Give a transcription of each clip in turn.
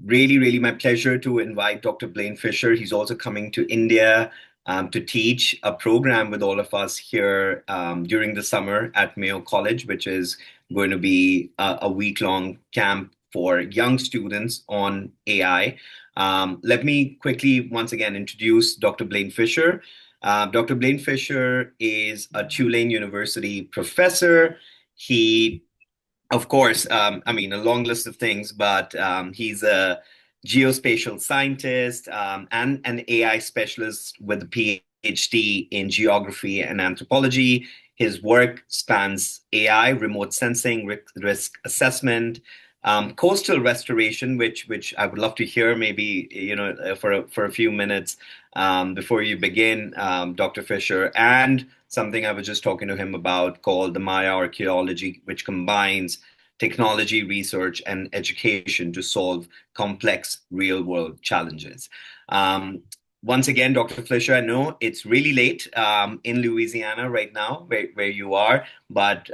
really my pleasure to invite Dr. Blaine Fisher. He's also coming to India to teach a program with all of us here during the summer at Mayo College, which is going to be a week-long camp for young students on AI. Let me quickly once again introduce Dr. Blaine Fisher. Dr. Blaine Fisher is a Tulane University professor. He Of course, I mean, a long list of things, but he's a geospatial scientist and an AI specialist with a PhD in geography and anthropology. His work spans AI, remote sensing, risk assessment, coastal restoration, which I would love to hear maybe for a few minutes before you begin, Dr. Fisher, and something I was just talking to him about called the Maya archaeology, which combines technology, research, and education to solve complex real world challenges. Once again, Dr. Fisher, I know it's really late in Louisiana right now, where you are, but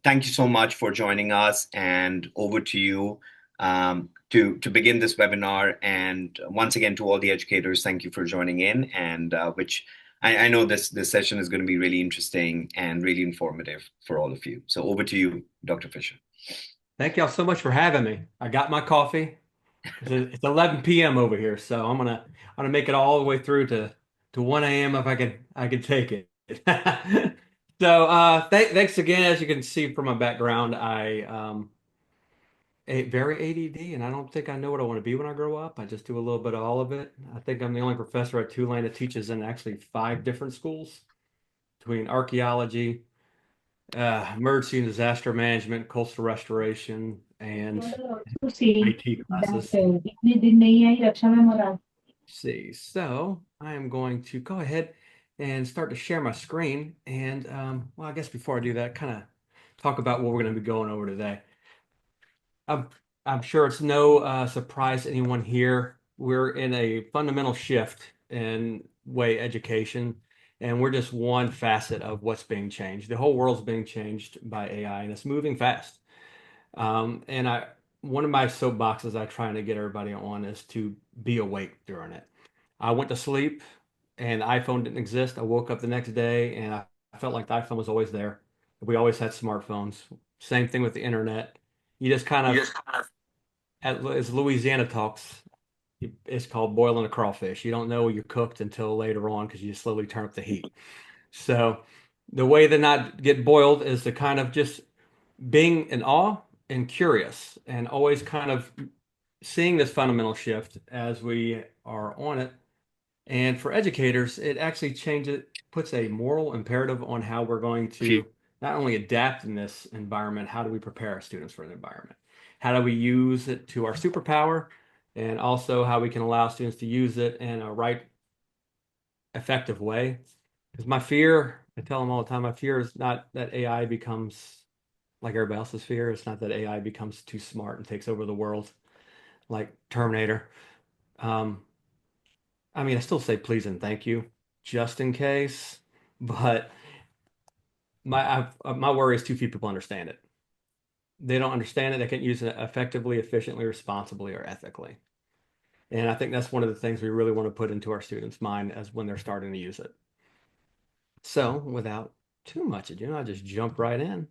thank you so much for joining us, and over to you to begin this webinar. And once again, to all the educators, thank you for joining in, and which I know this session is going to be really interesting and really informative for all of you. So over to you, Dr. Fisher. Thank y'all so much for having me. I got my coffee. It's 11 p.m. over here, so I'm gonna make it all the way through to 1 a.m. if I can take it. So thanks again. As you can see from my background, very ADD, and I don't think I know what I want to be when I grow up. I just do a little bit of all of it. I think I'm the only professor at Tulane that teaches in actually 5 different schools between archaeology, emergency and disaster management, coastal restoration, and IT classes. See, so I am going to go ahead and start to share my screen. And well, I guess before I do that, kind of talk about what we're going to be going over today. I'm, I'm sure it's no surprise to anyone here. We're in a fundamental shift in way education, and we're just one facet of what's being changed. The whole world's being changed by AI, and it's moving fast. And one of my soapboxes I try to get everybody on is to be awake during it. I went to sleep and the iPhone didn't exist. I woke up the next day and I felt like the iPhone was always there. We always had smartphones. Same thing with the internet. You just kind of, as Louisiana talks, it's called boiling a crawfish. You don't know you're cooked until later on because you slowly turn up the heat. So the way to not get boiled is to kind of just being in awe and curious and always kind of seeing this fundamental shift as we are on it. And for educators, it actually changes, puts a moral imperative on how we're going If you to not only adapt in this environment, how do we prepare our students for the environment? How do we use it to our superpower? And also how we can allow students to use it in a right, effective way. Because my fear, I tell them all the time, my fear is not that AI becomes like everybody else's fear. It's not that AI becomes too smart and takes over the world like Terminator. Um, I mean, I still say please and thank you just in case, but my worry is too few people understand it. They don't understand it. They can't use it effectively, efficiently, responsibly, or ethically. And I think that's one of the things we really want to put into our students' mind as when they're starting to use it. So, without too much ado, I'll just jump right in.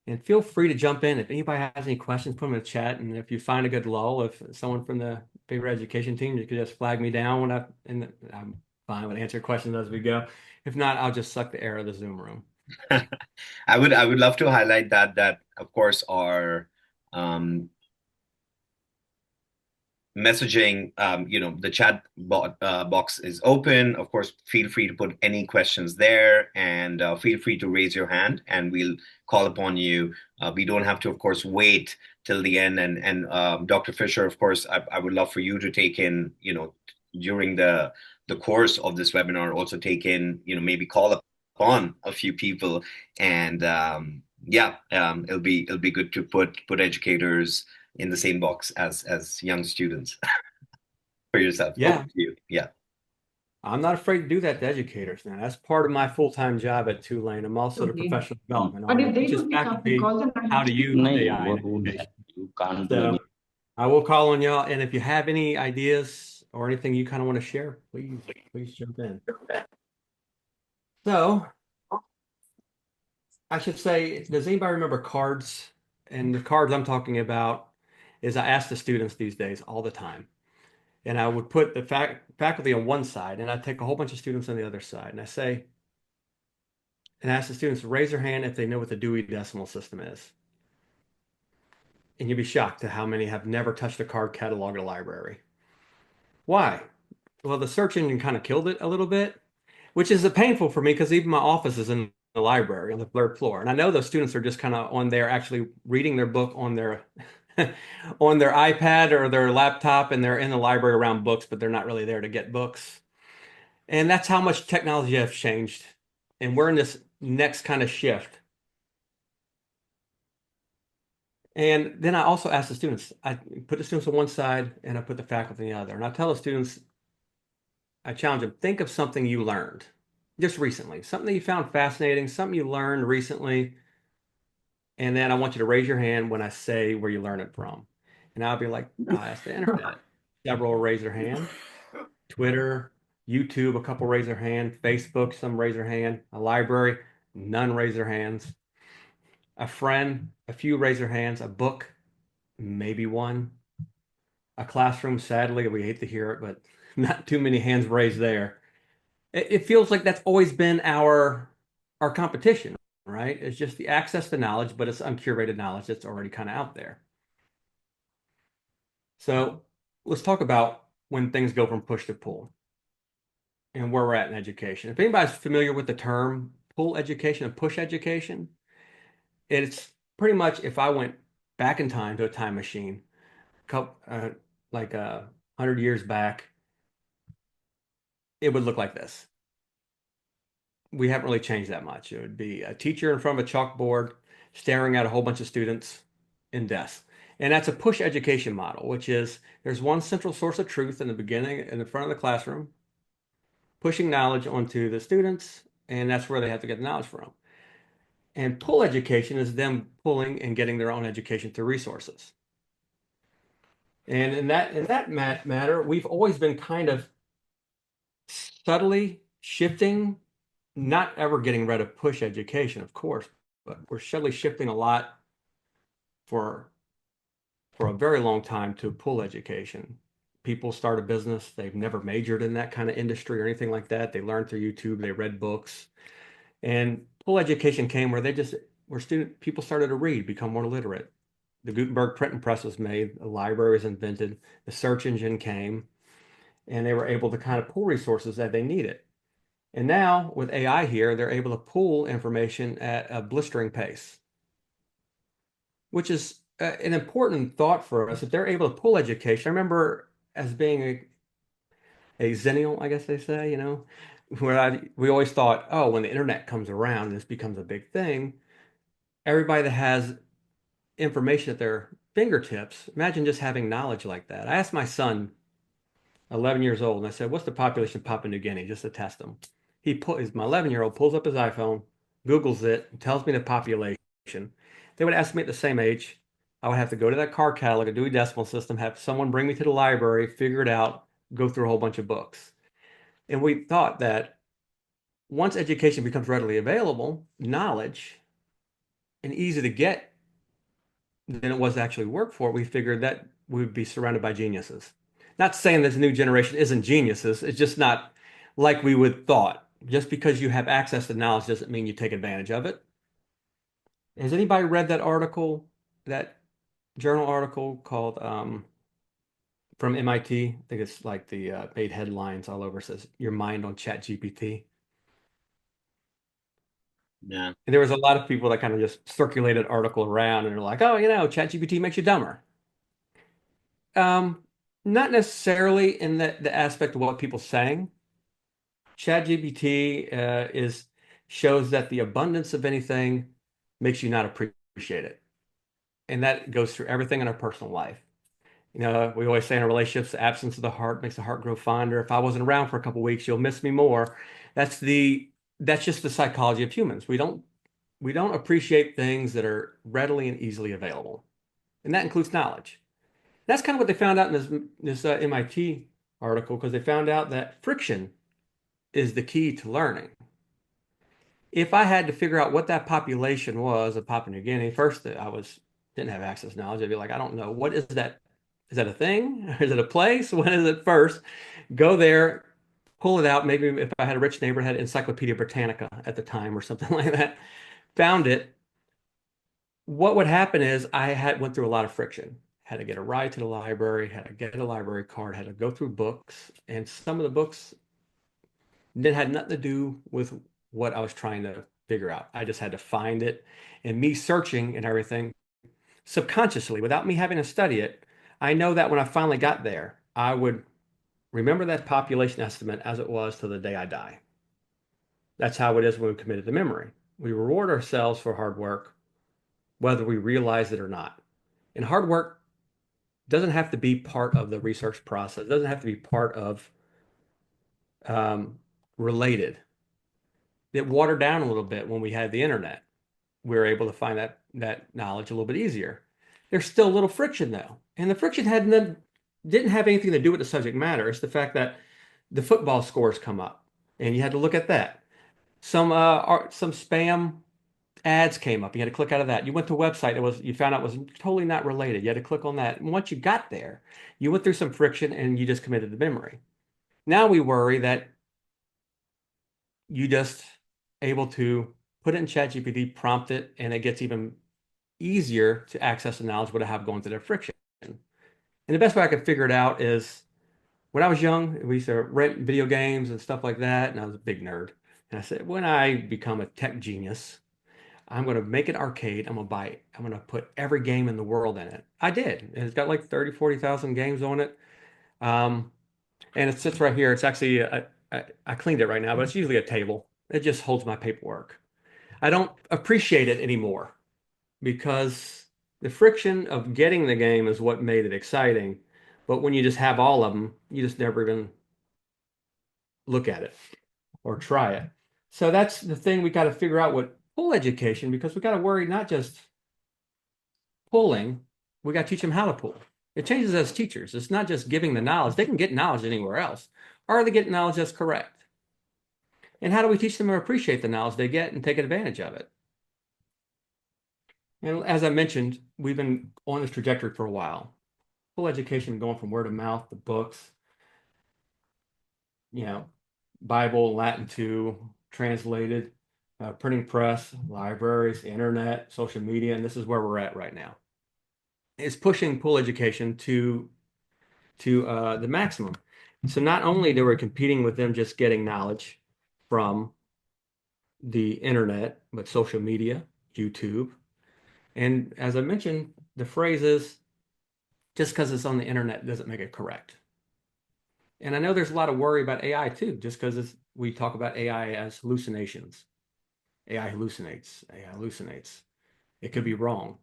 And feel free to jump in. If anybody has any questions, put them in the chat. And if you find a good lull, if someone from the bigger education team, you could just flag me down and I'm fine with answering questions as we go. If not, I'll just suck the air of the Zoom room. I would love to highlight that of course our um, messaging, the chat box is open. Of course, feel free to put any questions there, and feel free to raise your hand, and we'll call upon you. We don't have to, of course, wait till the end. And Dr. Fisher, of course, I would love for you to take in, during the course of this webinar, also take in, maybe call upon a few people, and it'll be good to put educators in the same box as young students for yourself. Over Yeah, to you. Yeah. I'm not afraid to do that to educators now. That's part of my full-time job at Tulane. I'm also the Okay. professional development But arm if that they teaches don't pick up the faculty call, then I how have to to use speak. AI in education. You can't do any. So I will call on y'all. And if you have any ideas or anything you kind of want to share, please jump in. So I should say, does anybody remember cards? And the cards I'm talking about is I ask the students these days all the time. And I would put the faculty on one side, and I take a whole bunch of students on the other side. And I say, and ask the students to raise their hand if they know what the Dewey Decimal System is. And you'd be shocked at how many have never touched a card catalog at a library. Why? Well, the search engine kind of killed it a little bit, which is painful for me because even my office is in the library on the third floor. And I know those students are just kind of on there actually reading their book on their on their iPad or their laptop, and they're in the library around books, but they're not really there to get books. And that's how much technology has changed. And we're in this next kind of shift. And then I also ask the students, I put the students on one side and I put the faculty on the other. And I tell the students, I challenge them, think of something you learned just recently, something that you found fascinating, something you learned recently. And then I want you to raise your hand when I say where you learn it from. And I'll be like, oh, that's the internet. Several raise their hand. Twitter, YouTube, a couple raise their hand. Facebook, some raise their hand. A library, none raise their hands. A friend, a few raise their hands. A book, maybe one. A classroom, sadly, we hate to hear it, but not too many hands raised there. It feels like that's always been our competition, right? It's just the access to knowledge, but it's uncurated knowledge that's already kind of out there. So let's talk about when things go from push to pull and where we're at in education. If anybody's familiar with the term pull education and push education, it's pretty much if I went back in time to a time machine, like 100 years back, it would look like this. We haven't really changed that much. It would be a teacher in front of a chalkboard staring at a whole bunch of students in desks. And that's a push education model, which is there's one central source of truth in the beginning, in the front of the classroom, pushing knowledge onto the students, and that's where they have to get the knowledge from. And pull education is them pulling and getting their own education through resources. And in that matter, we've always been kind of subtly shifting, not ever getting rid of push education, of course, but we're subtly shifting a lot for a very long time to pull education. People start a business, they've never majored in that kind of industry or anything like that. They learned through YouTube, they read books. And pull education came where people started to read, become more literate. The Gutenberg printing press was made, the library was invented, the search engine came, and they were able to kind of pull resources that they needed. And now with AI here, they're able to pull information at a blistering pace, which is an important thought for us. If they're able to pull education, I remember as being a Xennial, I guess they say, where we always thought, oh, when the internet comes around, this becomes a big thing. Everybody that has information at their fingertips, imagine just having knowledge like that. I asked my son, 11 years old, and I said, what's the population of Papua New Guinea, just to test him. My 11-year-old pulls up his iPhone, Googles it, and tells me the population. They would ask me at the same age. I would have to go to that card catalog, a Dewey Decimal System, have someone bring me to the library, figure it out, go through a whole bunch of books. And we thought that once education becomes readily available, knowledge, and easy to get than it was to actually work for, we figured that we would be surrounded by geniuses. Not saying this new generation isn't geniuses, it's just not like we would thought. Just because you have access to knowledge doesn't mean you take advantage of it. Has anybody read that article, that journal article called from MIT? I think it's like the made headlines all over. It says your mind on Chat GPT. Yeah. And there was a lot of people that kind of just circulated article around and they're like, oh, Chat GPT makes you dumber. Um, Not necessarily in the aspect of what people saying. Chat GPT shows that the abundance of anything makes you not appreciate it. And that goes through everything in our personal life. We always say in our relationships, the absence of the heart makes the heart grow fonder. If I wasn't around for a couple of weeks, you'll miss me more. That's just the psychology of humans. We don't appreciate things that are readily and easily available. and that includes knowledge. That's kind of what they found out in this MIT article, because they found out that friction is the key to learning. If I had to figure out what that population was of Papua New Guinea, first I was didn't have access knowledge. I'd be like, I don't know. What is that? Is that a thing? Is it a place? What is it first? Go there, pull it out. Maybe if I had a rich neighbor, had Encyclopedia Britannica at the time or something like that, found it. What would happen is I had went through a lot of friction. Had to get a ride to the library, had to get a library card, had to go through books, and some of the books that had nothing to do with what I was trying to figure out. I just had to find it, and me searching and everything subconsciously, without me having to study it, I know that when I finally got there, I would remember that population estimate as it was to the day I die. That's how it is when we committed to memory. We reward ourselves for hard work, whether we realize it or not. And hard work doesn't have to be part of the research process. It doesn't have to be part of um, related. It watered down a little bit when we had the internet. We were able to find that knowledge a little bit easier. There's still a little friction though, and the friction didn't have anything to do with the subject matter. It's the fact that the football scores come up, and you had to look at that. Some spam ads came up. You had to click out of that. You went to a website that was you found out was totally not related. You had to click on that. And once you got there, you went through some friction and you just committed the memory. Now we worry that you just able to put it in ChatGPT, prompt it, and it gets even easier to access the knowledge without have going through the friction. And the best way I could figure it out is when I was young, we used to rent video games and stuff like that, and I was a big nerd. And I said, when I become a tech genius, I'm going to make an arcade. I'm going to buy it. I'm going to put every game in the world in it. I did. And it's got like 30, 40,000 games on it. Um, and it sits right here. It's actually, I cleaned it right now, but it's usually a table. It just holds my paperwork. I don't appreciate it anymore because the friction of getting the game is what made it exciting. But when you just have all of them, you just never even look at it or try it. So that's the thing we got to figure out with full education, because we got to worry not just pulling, we got to teach them how to pull. It changes as teachers. It's not just giving the knowledge. They can get knowledge anywhere else. Or are they getting knowledge that's correct? And how do we teach them to appreciate the knowledge they get and take advantage of it? And as I mentioned, we've been on this trajectory for a while. Full education going from word of mouth to books, you know, Bible, Latin to translated, printing press, libraries, internet, social media, and this is where we're at right now. It's pushing full education to the maximum. So not only do we competing with them just getting knowledge from the internet, but social media, YouTube. And as I mentioned, the phrase is just because it's on the internet doesn't make it correct. And I know there's a lot of worry about AI too, just because we talk about AI as hallucinations. AI hallucinates, AI hallucinates. It could be wrong.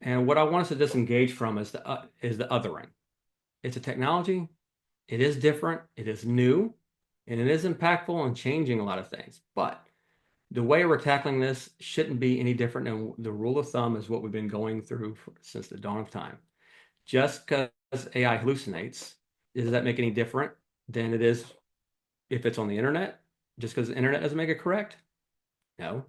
And what I want us to disengage from is the othering. It's a technology. It is different. It is new, and it is impactful and changing a lot of things. But the way we're tackling this shouldn't be any different than the rule of thumb is what we've been going through since the dawn of time. Just because AI hallucinates, does that make any different than it is if it's on the internet? Just because the internet doesn't make it correct? No.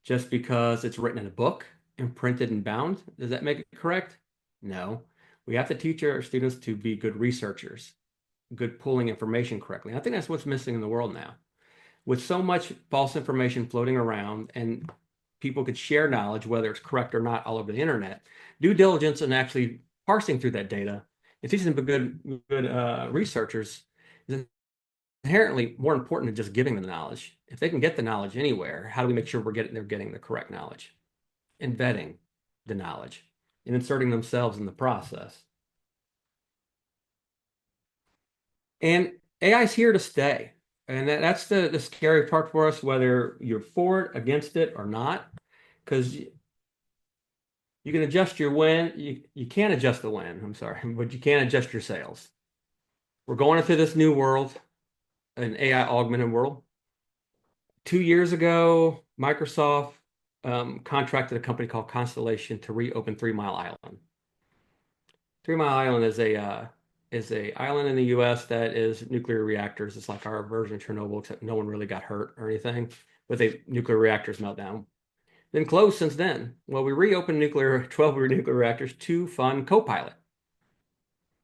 Just because it's written in a book and printed and bound, does that make it correct? No. We have to teach our students to be good researchers, good pulling information correctly. I think that's what's missing in the world now. With so much false information floating around and people could share knowledge, whether it's correct or not, all over the internet, due diligence and actually parsing through that data and teaching them to be good researchers is inherently more important than just giving them the knowledge. If they can get the knowledge anywhere, how do we make sure they're getting the correct knowledge? And vetting the knowledge and inserting themselves in the process. And AI is here to stay. And that's the scary part for us, whether you're for it, against it, or not, because you can adjust your wind. You can't adjust the wind, I'm sorry, but you can adjust your sails. We're going into this new world, an AI augmented world. 2 years ago, Microsoft contracted a company called Constellation to reopen 3 Mile Island. 3 Mile Island is a island in the U.S. that is nuclear reactors. It's like our version of Chernobyl, except no one really got hurt or anything. But they nuclear reactors melt down. Been closed since then. Well, we reopened 12 nuclear reactors to fund Copilot,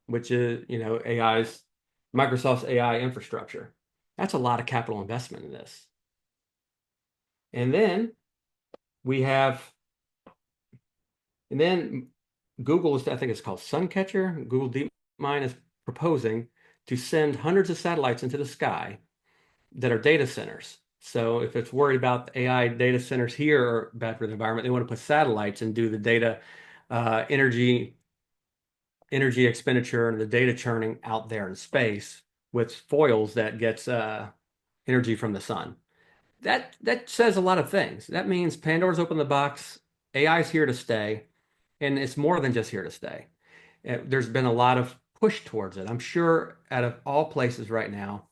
which is, AI's Microsoft's AI infrastructure. That's a lot of capital investment in this. And then we have, and then Google is, I think it's called Suncatcher. Google DeepMind is proposing to send hundreds of satellites into the sky that are data centers. So if it's worried about AI data centers here are bad for the environment, they want to put satellites and do the data energy expenditure and the data churning out there in space with foils that gets energy from the sun. That says a lot of things. That means Pandora's opened the box. AI is here to stay, and it's more than just here to stay. There's been a lot of push towards it. I'm sure out of all places right now,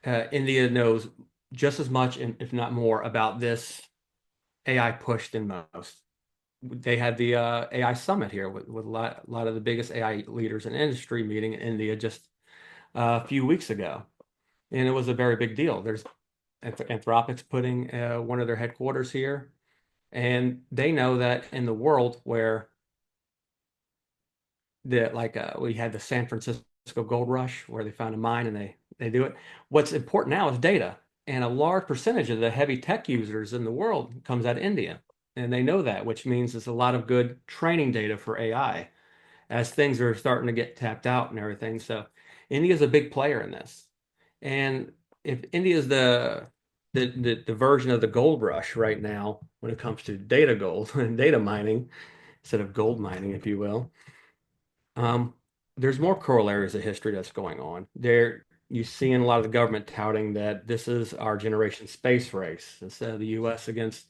India knows just as much, and if not more, about this AI push than most. They had the AI summit here with a lot of the biggest AI leaders in industry meeting in India just a few weeks ago, and it was a very big deal. There's Anthropic's putting one of their headquarters here, and they know that in the world where we had the San Francisco gold rush where they found a mine and they do it. What's important now is data, and a large percentage of the heavy tech users in the world comes out of India, and they know that, which means there's a lot of good training data for AI as things are starting to get tapped out and everything. So India is a big player in this, and if India is the version of the gold rush right now when it comes to data gold and data mining instead of gold mining, if you will. Um, there's more corollaries of history that's going on. You see in a lot of the government touting that this is our generation space race. Instead of the US against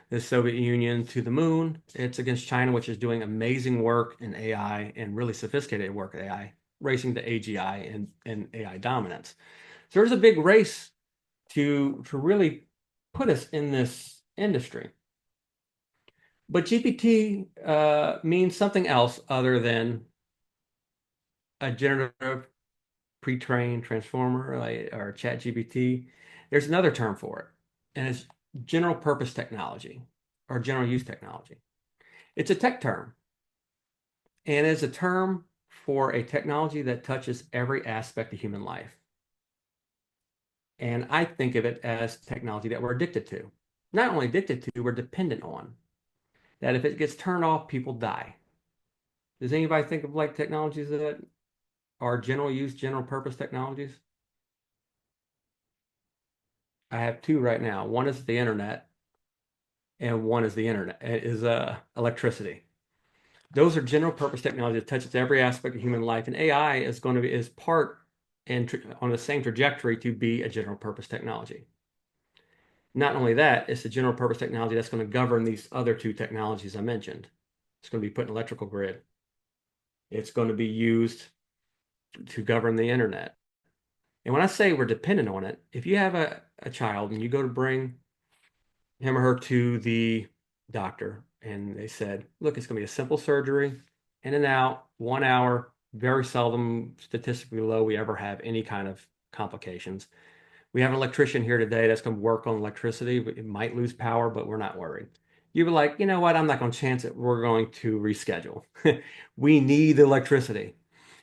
the Soviet Union to the moon, it's against China, which is doing amazing work in AI and really sophisticated work in AI, racing to AGI and AI dominance. So there's a big race to really put us in this industry. But GPT means something else other than a generative pre-trained transformer or chat GPT. There's another term for it, and it's general purpose technology or general use technology. It's a tech term, and it's a term for a technology that touches every aspect of human life. And I think of it as technology that we're addicted to. Not only addicted to, we're dependent on. That if it gets turned off, people die. Does anybody think of like technologies that are general use, general purpose technologies? I have two right now. One is the internet, and one is electricity. Those are general purpose technology that touches every aspect of human life, and AI is part and on the same trajectory to be a general purpose technology. Not only that, it's a general purpose technology that's going to govern these other two technologies I mentioned. It's going to be put in electrical grid. It's going to be used to govern the internet. And when I say we're dependent on it, if you have a child and you go to bring him or her to the doctor and they said, look, it's going to be a simple surgery, in and out, 1 hour, very seldom, statistically low, we ever have any kind of complications. We have an electrician here today that's going to work on electricity. It might lose power, but we're not worried. You'd be like, you know what? I'm not going to chance it. We're going to reschedule. We need electricity.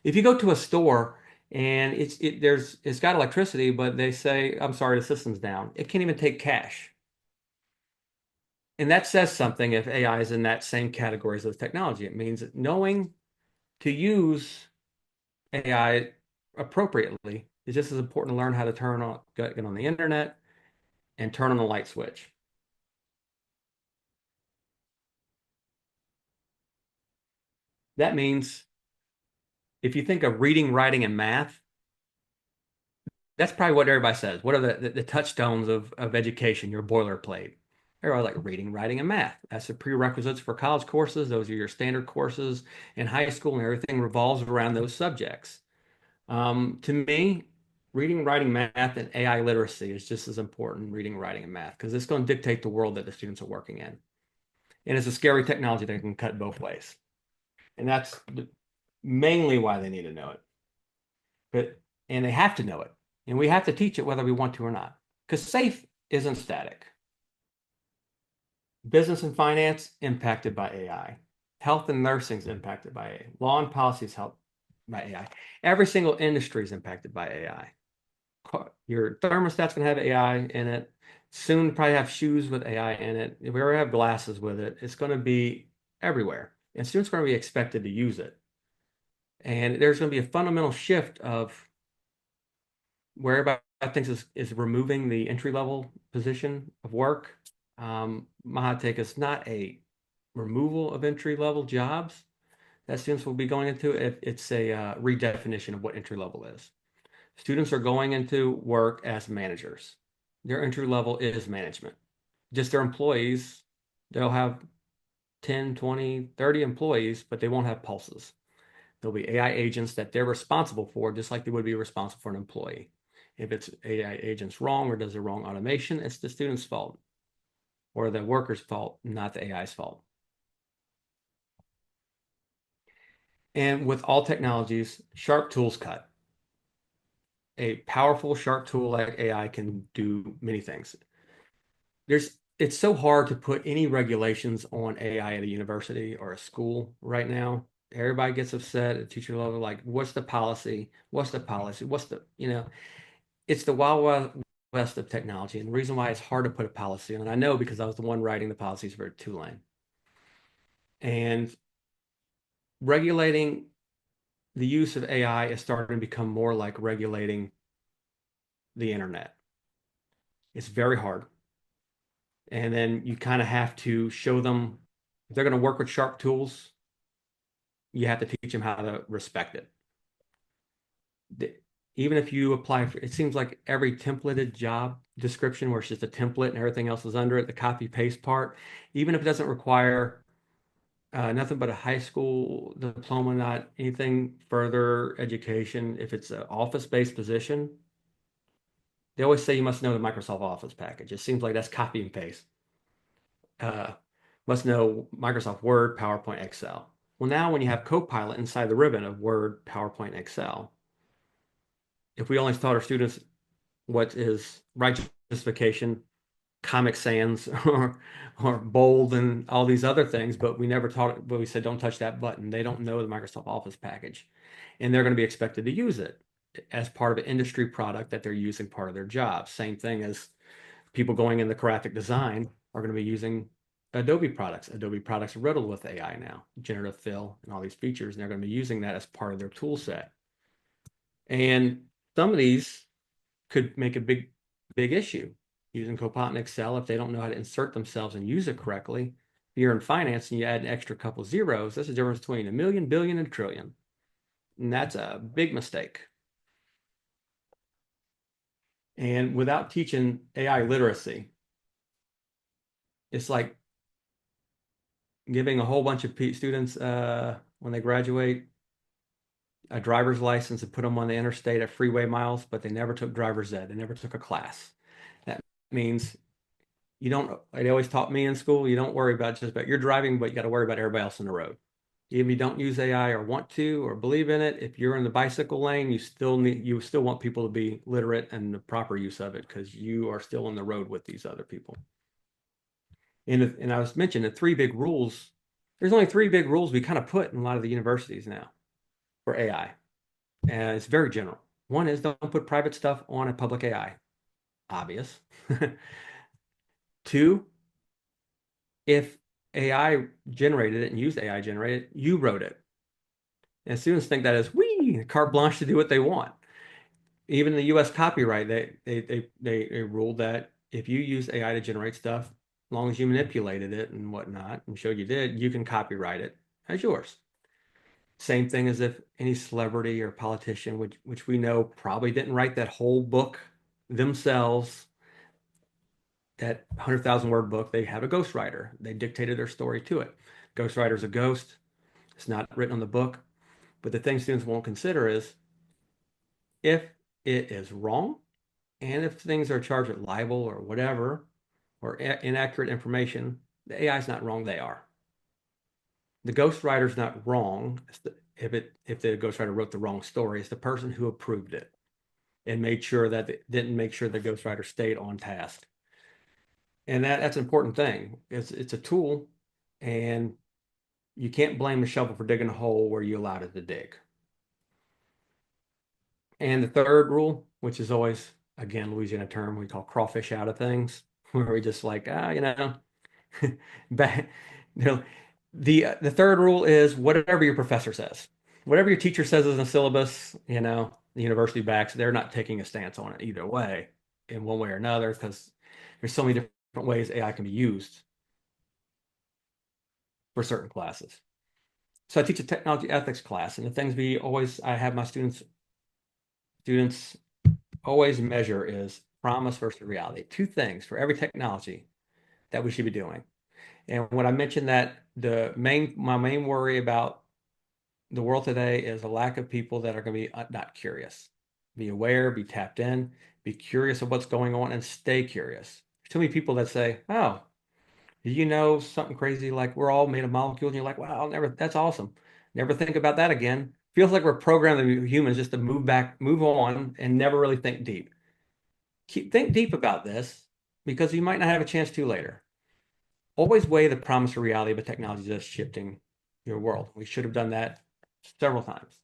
If you go to a store and it's got electricity, but they say, I'm sorry, the system's down. It can't even take cash. And that says something if AI is in that same category as those technology. It means knowing to use AI appropriately is just as important to learn how to get on the internet and turn on the light switch. That means if you think of reading, writing, and math, that's probably what everybody says. What are the touchstones of education, your boilerplate? Everybody like reading, writing, and math. That's the prerequisites for college courses. Those are your standard courses in high school, and everything revolves around those subjects. To me, reading, writing, math, and AI literacy is just as important reading, writing, and math because it's going to dictate the world that the students are working in. And it's a scary technology that can cut both ways. And that's mainly why they need to know it. But and they have to know it. And we have to teach it whether we want to or not. Because safe isn't static. Business and finance impacted by AI. Health and nursing is impacted by AI. Law and policy is helped by AI. Every single industry is impacted by AI. Your thermostat's going to have AI in it. Soon, probably have shoes with AI in it. If we ever have glasses with it, it's going to be everywhere. And students are going to be expected to use it. And there's going to be a fundamental shift of where everybody thinks is removing the entry level position of work. My hot take is not a removal of entry level jobs that students will be going into. It's a redefinition of what entry level is. Students are going into work as managers. Their entry level is management. Just their employees, they'll have 10, 20, 30 employees, but they won't have pulses. There'll be AI agents that they're responsible for, just like they would be responsible for an employee. If it's AI agent's wrong or does the wrong automation, it's the student's fault or the worker's fault, not the AI's fault. And with all technologies, sharp tools cut. A powerful, sharp tool like AI can do many things. It's so hard to put any regulations on AI at a university or a school right now. Everybody gets upset at teacher level, like, what's the policy? What's the policy? It's the wild, wild west of technology. And the reason why it's hard to put a policy on, and I know because I was the one writing the policies for Tulane. And regulating the use of AI is starting to become more like regulating the internet. It's very hard. And then you kind of have to show them if they're going to work with sharp tools, you have to teach them how to respect it. Even if you apply for, it seems like every templated job description where it's just a template and everything else is under it, the copy paste part, even if it doesn't require nothing but a high school diploma, not anything further education. If it's an office-based position, they always say you must know the Microsoft Office package. It seems like that's copy and paste. Uh, must know Microsoft Word, PowerPoint, Excel. Well, now when you have Copilot inside the ribbon of Word, PowerPoint, Excel, if we only taught our students what is right justification, Comic Sans, or bold and all these other things, but we never taught it, but we said don't touch that button. They don't know the Microsoft Office package. And they're going to be expected to use it as part of an industry product that they're using part of their job. Same thing as people going into graphic design are going to be using Adobe products. Adobe products are riddled with AI now, generative fill and all these features, and they're going to be using that as part of their tool set. And some of these could make a big issue using Copilot and Excel if they don't know how to insert themselves and use it correctly. If you're in finance and you add an extra couple zeros, that's the difference between a million, billion, and a trillion. And that's a big mistake. And without teaching AI literacy, it's like giving a whole bunch of students when they graduate a driver's license and put them on the interstate at freeway miles, but they never took driver's ed. They never took a class. That means you don't, they always taught me in school, you don't worry about just about your driving, but you got to worry about everybody else on the road. If you don't use AI or want to or believe in it, if you're in the bicycle lane, you still want people to be literate and the proper use of it because you are still on the road with these other people. And I was mentioning the three big rules. There's only three big rules we kind of put in a lot of the universities now for AI. And it's very general. One is don't put private stuff on a public AI. Obvious. Two, if AI generated it and used AI generated, you wrote it. And students think that is carte blanche to do what they want. Even in the U.S. copyright, they ruled that if you use AI to generate stuff, as long as you manipulated it and whatnot and showed you did, you can copyright it as yours. Same thing as if any celebrity or politician, which we know probably didn't write that whole book themselves, that 100,000 word book, they have a ghostwriter. They dictated their story to it. Ghostwriter's a ghost. It's not written on the book. But the thing students won't consider is if it is wrong and if things are charged with libel or whatever or inaccurate information, The AI is not wrong, they are. The ghostwriter's not wrong if the ghostwriter wrote the wrong story. It's the person who approved it and made sure that it didn't make sure the ghostwriter stayed on task. And that's an important thing. It's a tool, and you can't blame the shovel for digging a hole where you allowed it to dig. And the third rule, which is always, again, Louisiana term we call crawfish out of things, where we just like, back, you know, the third rule is whatever your professor says, whatever your teacher says in the syllabus, the university backs, they're not taking a stance on it either way, in one way or another, because there's so many different ways AI can be used for certain classes. So I teach a technology ethics class, and the things I have my students always measure is promise versus reality. Two things for every technology that we should be doing. And when I mentioned that my main worry about the world today is a lack of people that are going to be not curious. Be aware, be tapped in, be curious of what's going on, and stay curious. There's too many people that say, "Oh, did you know something crazy like we're all made of molecules?" And you're like, "Wow, never. That's awesome. Never think about that again." Feels like we're programmed to be humans just to move on, and never really think deep. Think deep about this because you might not have a chance to later. Always weigh the promise or reality of a technology that's shifting your world. We should have done that several times.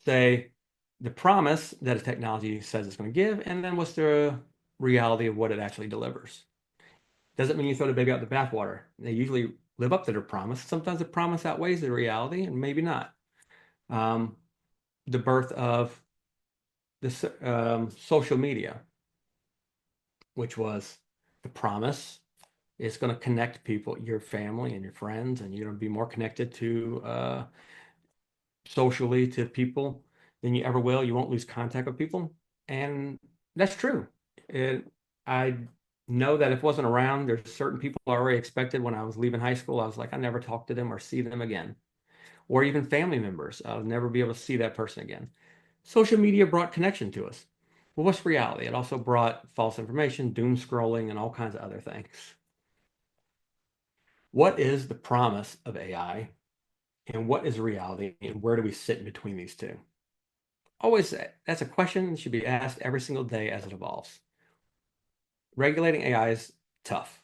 Say the promise that a technology says it's going to give, and then what's the reality of what it actually delivers. Doesn't mean you throw the baby out the bathwater. They usually live up to their promise. Sometimes the promise outweighs the reality, and maybe not. Um, the birth of this social media, which was the promise it's going to connect people, your family and your friends, and you're going to be more connected to socially to people than you ever will. You won't lose contact with people. And that's true. I know that if it wasn't around, there's certain people I already expected when I was leaving high school. I was like, I never talk to them or see them again. Or even family members. I'll never be able to see that person again. Social media brought connection to us. Well, what's reality? It also brought false information, doom scrolling, and all kinds of other things. What is the promise of AI and what is reality and where do we sit in between these two? Always, that's a question that should be asked every single day as it evolves. Regulating AI is tough,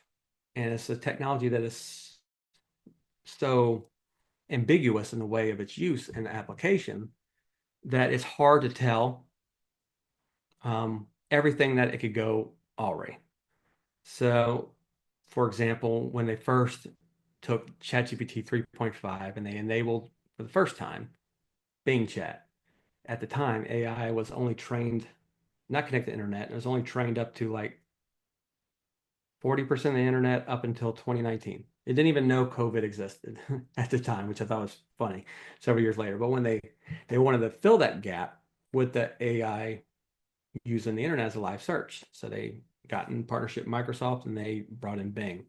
and it's a technology that is so ambiguous in the way of its use and application that it's hard to tell everything that it could go already. So, for example, when they first took ChatGPT 3.5 and they enabled for the first time Bing Chat, at the time, AI was only trained, not connected to the internet. It was only trained up to like 40% of the internet up until 2019. It didn't even know COVID existed at the time, which I thought was funny several years later. But when they wanted to fill that gap with the AI using the internet as a live search. So they got in partnership with Microsoft and they brought in Bing.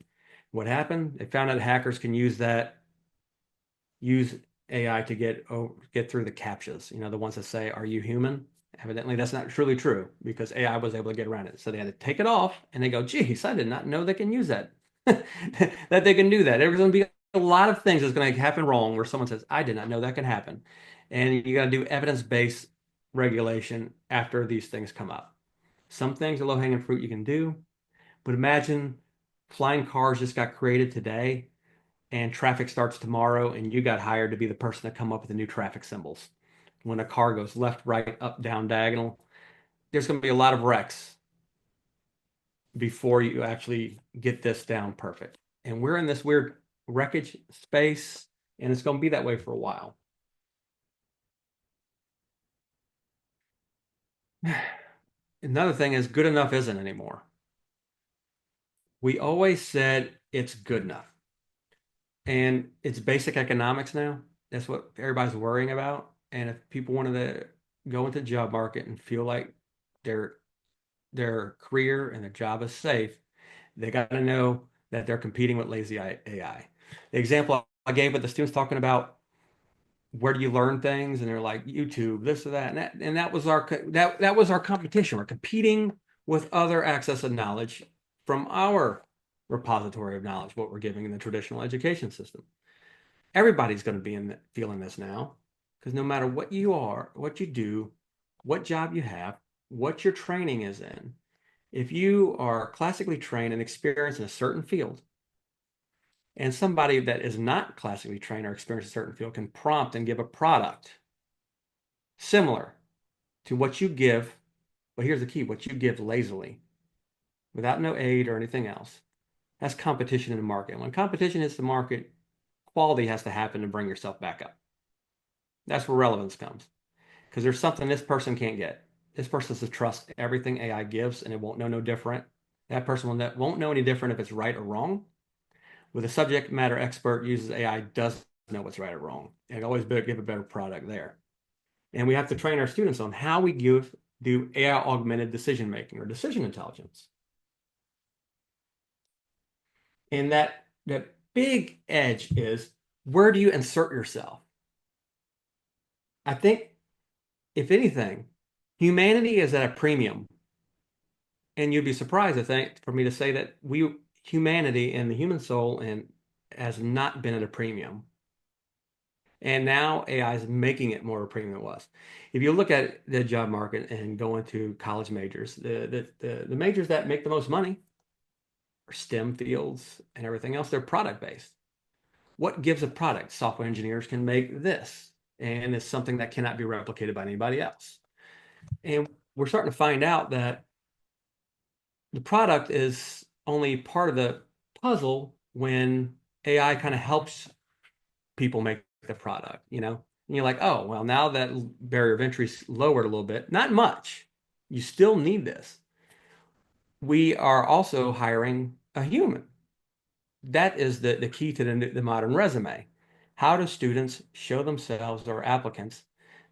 What happened? They found out hackers can use AI to get through the captchas, the ones that say, "Are you human?" Evidently, that's not truly true because AI was able to get around it. So they had to take it off and they go, "Geez, I did not know they can use that." That they can do that. There's going to be a lot of things that's going to happen wrong where someone says, "I did not know that can happen." And you got to do evidence-based regulation after these things come up. Some things are low-hanging fruit you can do, but imagine flying cars just got created today and traffic starts tomorrow and you got hired to be the person to come up with the new traffic symbols. When a car goes left, right, up, down, diagonal, there's going to be a lot of wrecks before you actually get this down perfect. And we're in this weird wreckage space, and it's going to be that way for a while. Another thing is good enough isn't anymore. We always said it's good enough. And it's basic economics now. That's what everybody's worrying about. And if people wanted to go into the job market and feel like their their career and their job is safe, they got to know that they're competing with lazy AI. The example I gave with the students talking about where do you learn things, and they're like YouTube, this or that, and that was our competition. We're competing with other access of knowledge from our repository of knowledge, what we're giving in the traditional education system. Everybody's going to be feeling this now, because no matter what you are, what you do, what job you have, what your training is in, if you are classically trained and experienced in a certain field, and somebody that is not classically trained or experienced in a certain field can prompt and give a product similar to what you give, but here's the key, what you give lazily, without no aid or anything else. That's competition in the market. When competition hits the market, quality has to happen to bring yourself back up. That's where relevance comes. Because there's something this person can't get. This person has to trust everything AI gives, and it won't know no different. That person won't know any different if it's right or wrong. With a subject matter expert uses AI, does know what's right or wrong, and always give a better product there. And we have to train our students on how we do AI augmented decision making or decision intelligence. And that big edge is, where do you insert yourself? I think, if anything, humanity is at a premium. And you'd be surprised, I think, for me to say that humanity and the human soul has not been at a premium. And now AI is making it more of a premium than it was. If you look at the job market and go into college majors, the majors that make the most money are STEM fields and everything else. They're product based. What gives a product? Software engineers can make this, and it's something that cannot be replicated by anybody else. And we're starting to find out that the product is only part of the puzzle when AI kind of helps people make the product, you know? And you're like, oh, well, now that barrier of entry is lowered a little bit, not much. You still need this. We are also hiring a human. That is the key to the modern resume. How do students show themselves or applicants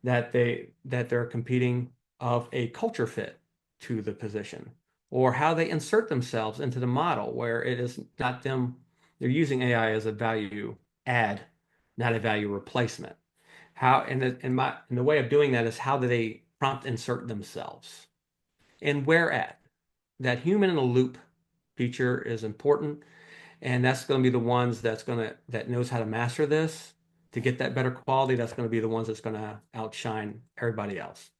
that they're competing of a culture fit to the position, or how they insert themselves into the model where it is not them, they're using AI as a value add, not a value replacement. How and the way of doing that is, how do they prompt insert themselves, and where at. That human in the loop feature is important, and that's going to be the ones that knows how to master this to get that better quality. That's going to be the ones that's going to outshine everybody else.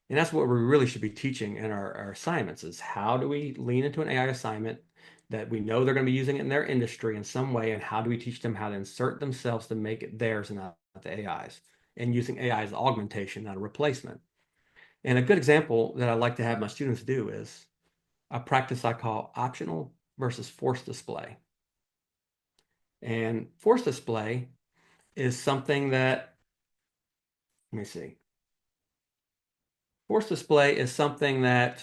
And that's what we really should be teaching in our assignments, is how do we lean into an AI assignment that we know they're going to be using it in their industry in some way, and how do we teach them how to insert themselves to make it theirs and not the AI's, and using AI as augmentation, not a replacement. And a good example that I like to have my students do is a practice I call optional versus forced display. And forced display is something that, let me see. Forced display is something that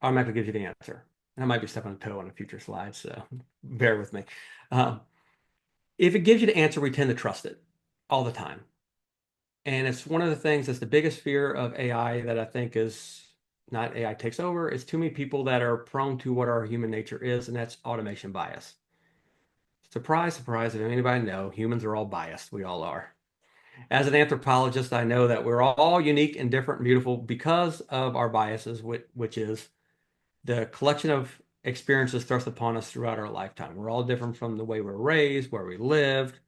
automatically gives you the answer. And I might be stepping on a toe on a future slide, so bear with me. Um, if it gives you the answer, we tend to trust it all the time. And it's one of the things that's the biggest fear of AI, that I think is not AI takes over. It's too many people that are prone to what our human nature is, and that's automation bias. Surprise, surprise, if anybody know, humans are all biased. We all are. As an anthropologist, I know that we're all unique and different and beautiful because of our biases, which is the collection of experiences thrust upon us throughout our lifetime. We're all different from the way we're raised, where we lived,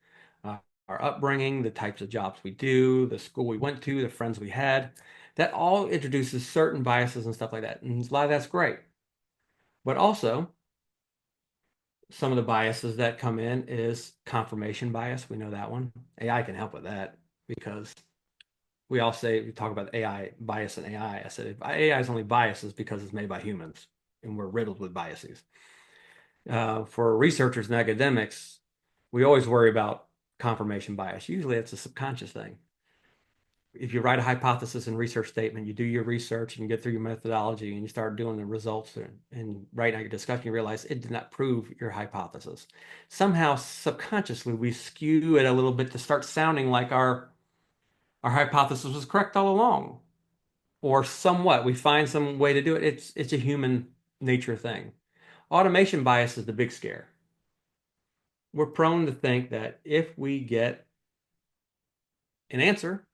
uh, our upbringing, the types of jobs we do, the school we went to, the friends we had. That all introduces certain biases and stuff like that. And a lot of that's great. But also, some of the biases that come in is confirmation bias. We know that one. AI can help with that, because we talk about AI bias and AI. I said if AI is only biased, it's because it's made by humans, and we're riddled with biases. For researchers and academics, we always worry about confirmation bias. Usually it's a subconscious thing. If you write a hypothesis and research statement, you do your research and you get through your methodology and you start doing the results and writing out your discussion, you realize it did not prove your hypothesis. Somehow, subconsciously, we skew it a little bit to start sounding like our hypothesis was correct all along, or somewhat. We find some way to do it. It's a human nature thing. Automation bias is the big scare. We're prone to think that if we get an answer,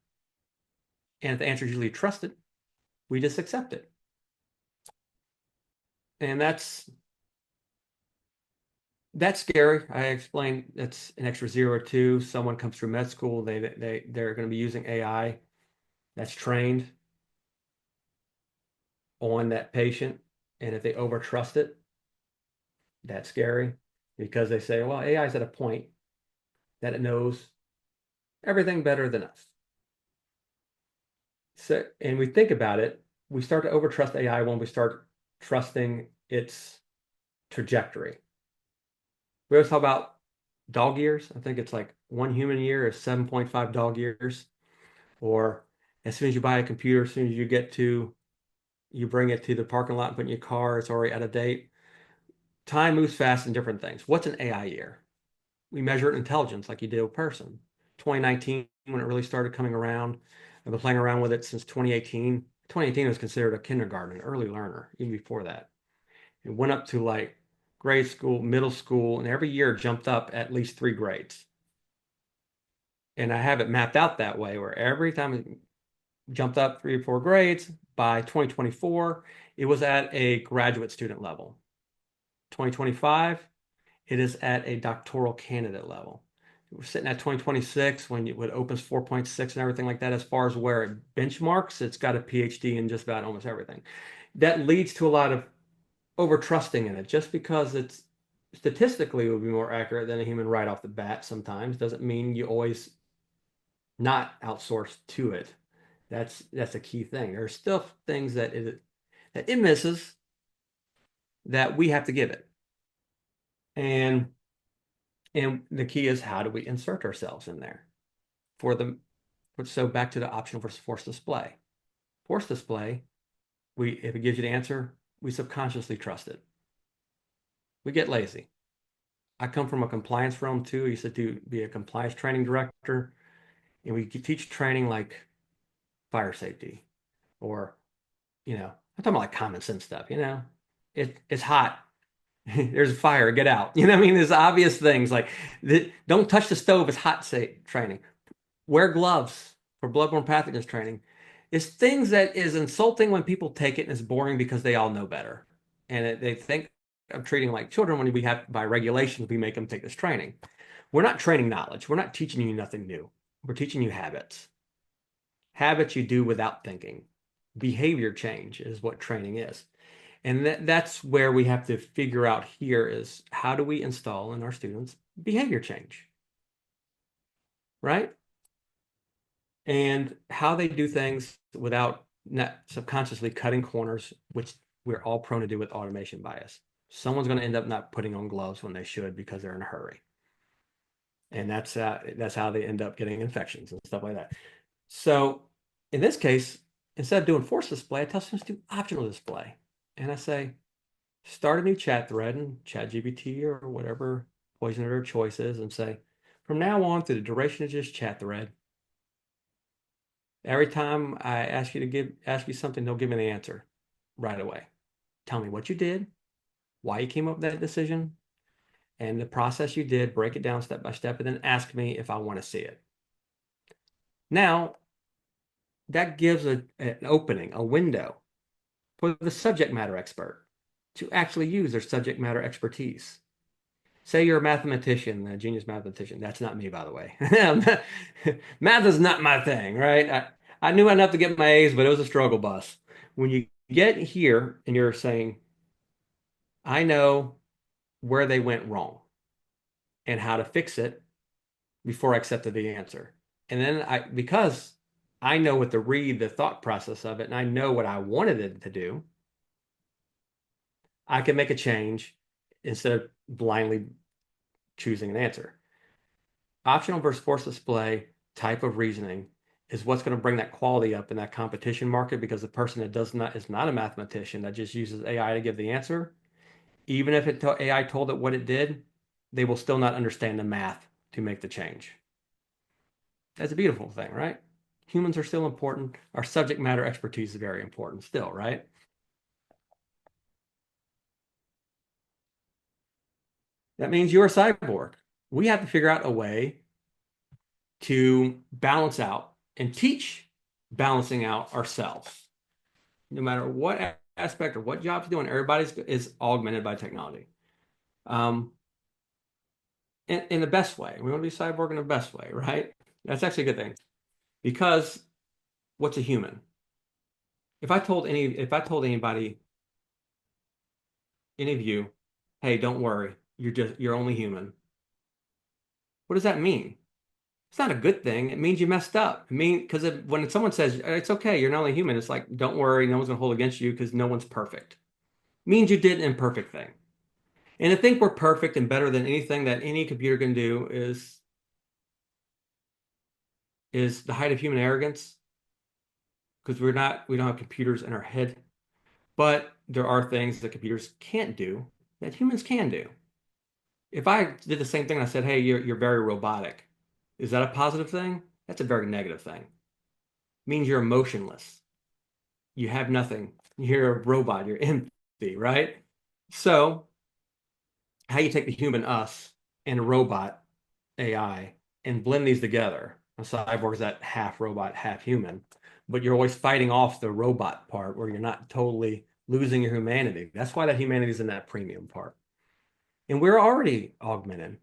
and if the answer is usually trusted, we just accept it. And that's That's scary. I explained that's an extra 0 or 2. Someone comes through med school, they're going to be using AI that's trained on that patient. And if they overtrust it, that's scary because they say, well, AI is at a point that it knows everything better than us. So, and we think about it, we start to overtrust AI when we start trusting its trajectory. We always talk about dog years. I think it's like one human year is 7.5 dog years. Or as soon as you buy a computer, as soon as you bring it to the parking lot and put it in your car, it's already out of date. Time moves fast in different things. What's an AI year? We measure it in intelligence like you do a person. 2019, when it really started coming around, I've been playing around with it since 2018. 2018 was considered a kindergarten, an early learner, even before that. It went up to like grade school, middle school, and every year jumped up at least 3 grades. And I have it mapped out that way where every time it jumped up 3 or 4 grades, by 2024, it was at a graduate student level. 2025, it is at a doctoral candidate level. We're sitting at 2026 when it opens 4.6 and everything like that. As far as where it benchmarks, it's got a PhD in just about almost everything. That leads to a lot of over trusting in it just because it's statistically it would be more accurate than a human right off the bat sometimes doesn't mean you always not outsource to it. That's a key thing. There's still things that it misses that we have to give it. And and the key is how do we insert ourselves in there for the so back to the optional versus forced display. Forced display, we if it gives you the answer, we subconsciously trust it. We get lazy. I come from a compliance realm too. I used to be a compliance training director, and we teach training like fire safety or I'm talking about like common sense stuff. It's hot. There's a fire, get out. You know what I mean? There's obvious things like don't touch the stove, it's hot say training. Wear gloves for bloodborne pathogens training. It's things that is insulting when people take it and it's boring because they all know better. And they think of treating like children when we have, by regulations, we make them take this training. We're not training knowledge. We're not teaching you nothing new. We're teaching you habits. Habits you do without thinking. Behavior change is what training is. And that's where we have to figure out here is how do we install in our students behavior change, right? And how they do things without not subconsciously cutting corners, which we're all prone to do with automation bias. Someone's going to end up not putting on gloves when they should because they're in a hurry. And that's how they end up getting infections and stuff like that. So in this case, instead of doing forced display, I tell students to do optional display. And I say, start a new chat thread in ChatGPT or whatever poison of their choice is and say, from now on through the duration of this chat thread, every time I ask you something, they'll give me the answer right away. Tell me what you did, why you came up with that decision, and the process you did, break it down step by step, and then ask me if I want to see it. Now, that gives an opening, a window for the subject matter expert to actually use their subject matter expertise. Say you're a mathematician, a genius mathematician. That's not me, by the way. Math is not my thing, right? I knew enough to get my A's, but it was a struggle bus. When you get here and you're saying, I know where they went wrong and how to fix it before I accepted the answer. And then because I know what to read the thought process of it and I know what I wanted it to do, I can make a change instead of blindly choosing an answer. Optional versus forced display type of reasoning is what's going to bring that quality up in that competition market because the person that does not is not a mathematician that just uses AI to give the answer, even if AI told it what it did, they will still not understand the math to make the change. That's a beautiful thing, right? Humans are still important. Our subject matter expertise is very important still, right? That means you're a cyborg. We have to figure out a way to balance out and teach balancing out ourselves. No matter what aspect or what job's doing, everybody's is augmented by technology. Um, in the best way. We want to be cyborg in the best way, right? That's actually a good thing because what's a human? If I told anybody, any of you, hey, don't worry, you're only human. What does that mean? It's not a good thing. It means you messed up. I mean, because when someone says it's okay, you're not only human, it's like don't worry, no one's gonna hold against you because no one's perfect. It means you did an imperfect thing. And to think we're perfect and better than anything that any computer can do is the height of human arrogance because we don't have computers in our head. But there are things that computers can't do that humans can do. If I did the same thing and I said, "Hey, you're very robotic," is that a positive thing? That's a very negative thing. It means you're emotionless. You have nothing. You're a robot. You're empty, right? So, how you take the human us and a robot AI and blend these together? A cyborg is that half robot, half human, but you're always fighting off the robot part where you're not totally losing your humanity. That's why that humanity is in that premium part. And we're already augmented.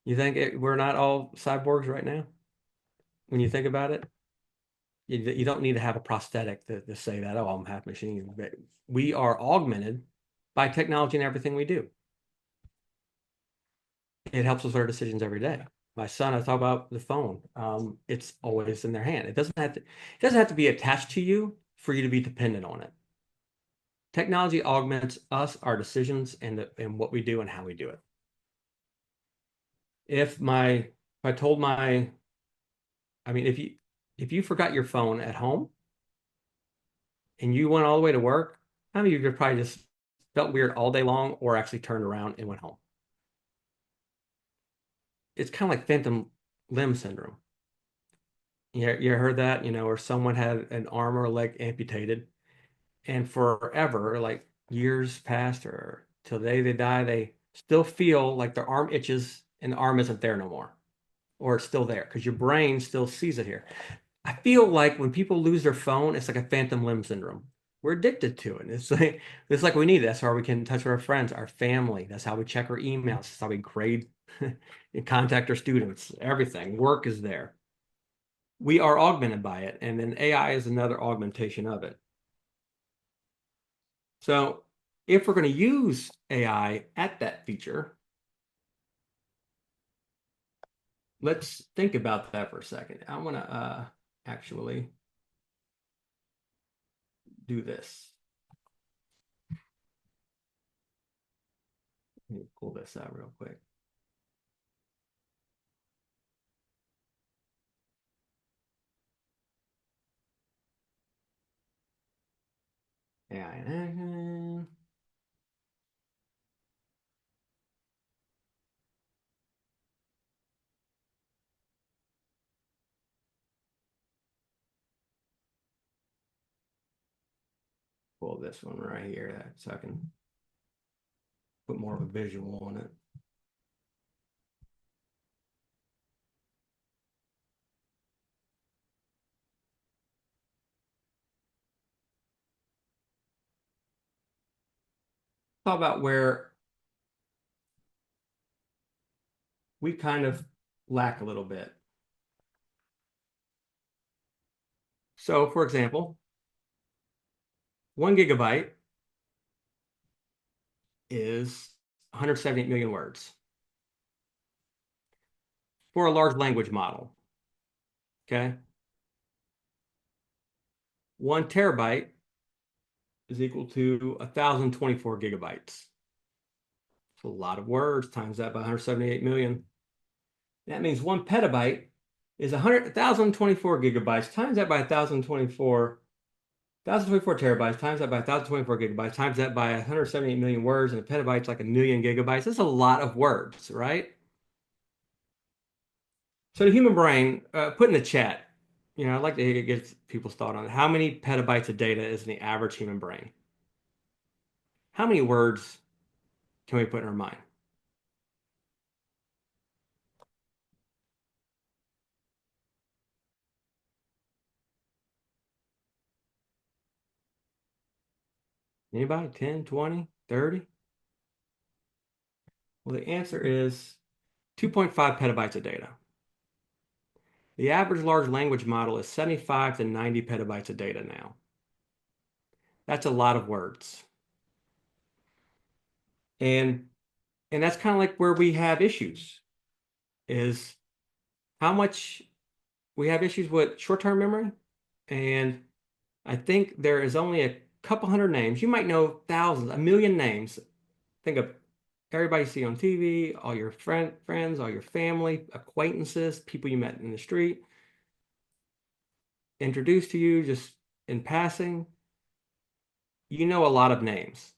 You think we're not all cyborgs right now? When you think about it, you don't need to have a prosthetic to say that, oh, I'm half machine. But we are augmented by technology and everything we do. It helps us with our decisions every day. My son, I talk about the phone. It's always in their hand. It doesn't have to be attached to you for you to be dependent on it. Technology augments us, our decisions, and what we do and how we do it. If I told my, I mean, if you forgot your phone at home and you went all the way to work, how many of you probably just felt weird all day long or actually turned around and went home? It's kind of like phantom limb syndrome. You heard that, or someone had an arm or a leg amputated, and forever, like years passed or till the day they die, they still feel like their arm itches and the arm isn't there no more, or it's still there because your brain still sees it here. I feel like when people lose their phone, it's like a phantom limb syndrome. We're addicted to it. It's like we need it. That's how we can touch with our friends, our family. That's how we check our emails. That's how we grade and contact our students. Everything. Work is there. We are augmented by it, and then AI is another augmentation of it. So if we're going to use AI at that feature, let's think about that for a second. I want to actually do this. Let me pull this out real quick. AI in action. Pull this one right here so I can put more of a visual on it. Talk about where we kind of lack a little bit. So, for example, 1 gigabyte is 178 million words for a large language model. Okay. 1 terabyte is equal to 1,024 gigabytes. It's a lot of words times that by 178 million. That means 1 petabyte is 1,024 gigabytes times that by 1,024 terabytes times that by 1,024 gigabytes times that by 178 million words, and a petabyte's like a million gigabytes. That's a lot of words, right? So the human brain, put in the chat, I'd like to get people's thought on it. How many petabytes of data is in the average human brain? How many words can we put in our mind? Anybody? 10, 20, 30? Well, the answer is 2.5 petabytes of data. The average large language model is 75 to 90 petabytes of data now. That's a lot of words. And and that's kind of like where we have issues is how much we have issues with short-term memory. And I think there is only a couple hundred names. You might know thousands, a million names. Think of everybody you see on TV, all your friends, all your family, acquaintances, people you met in the street, introduced to you just in passing. You know a lot of names.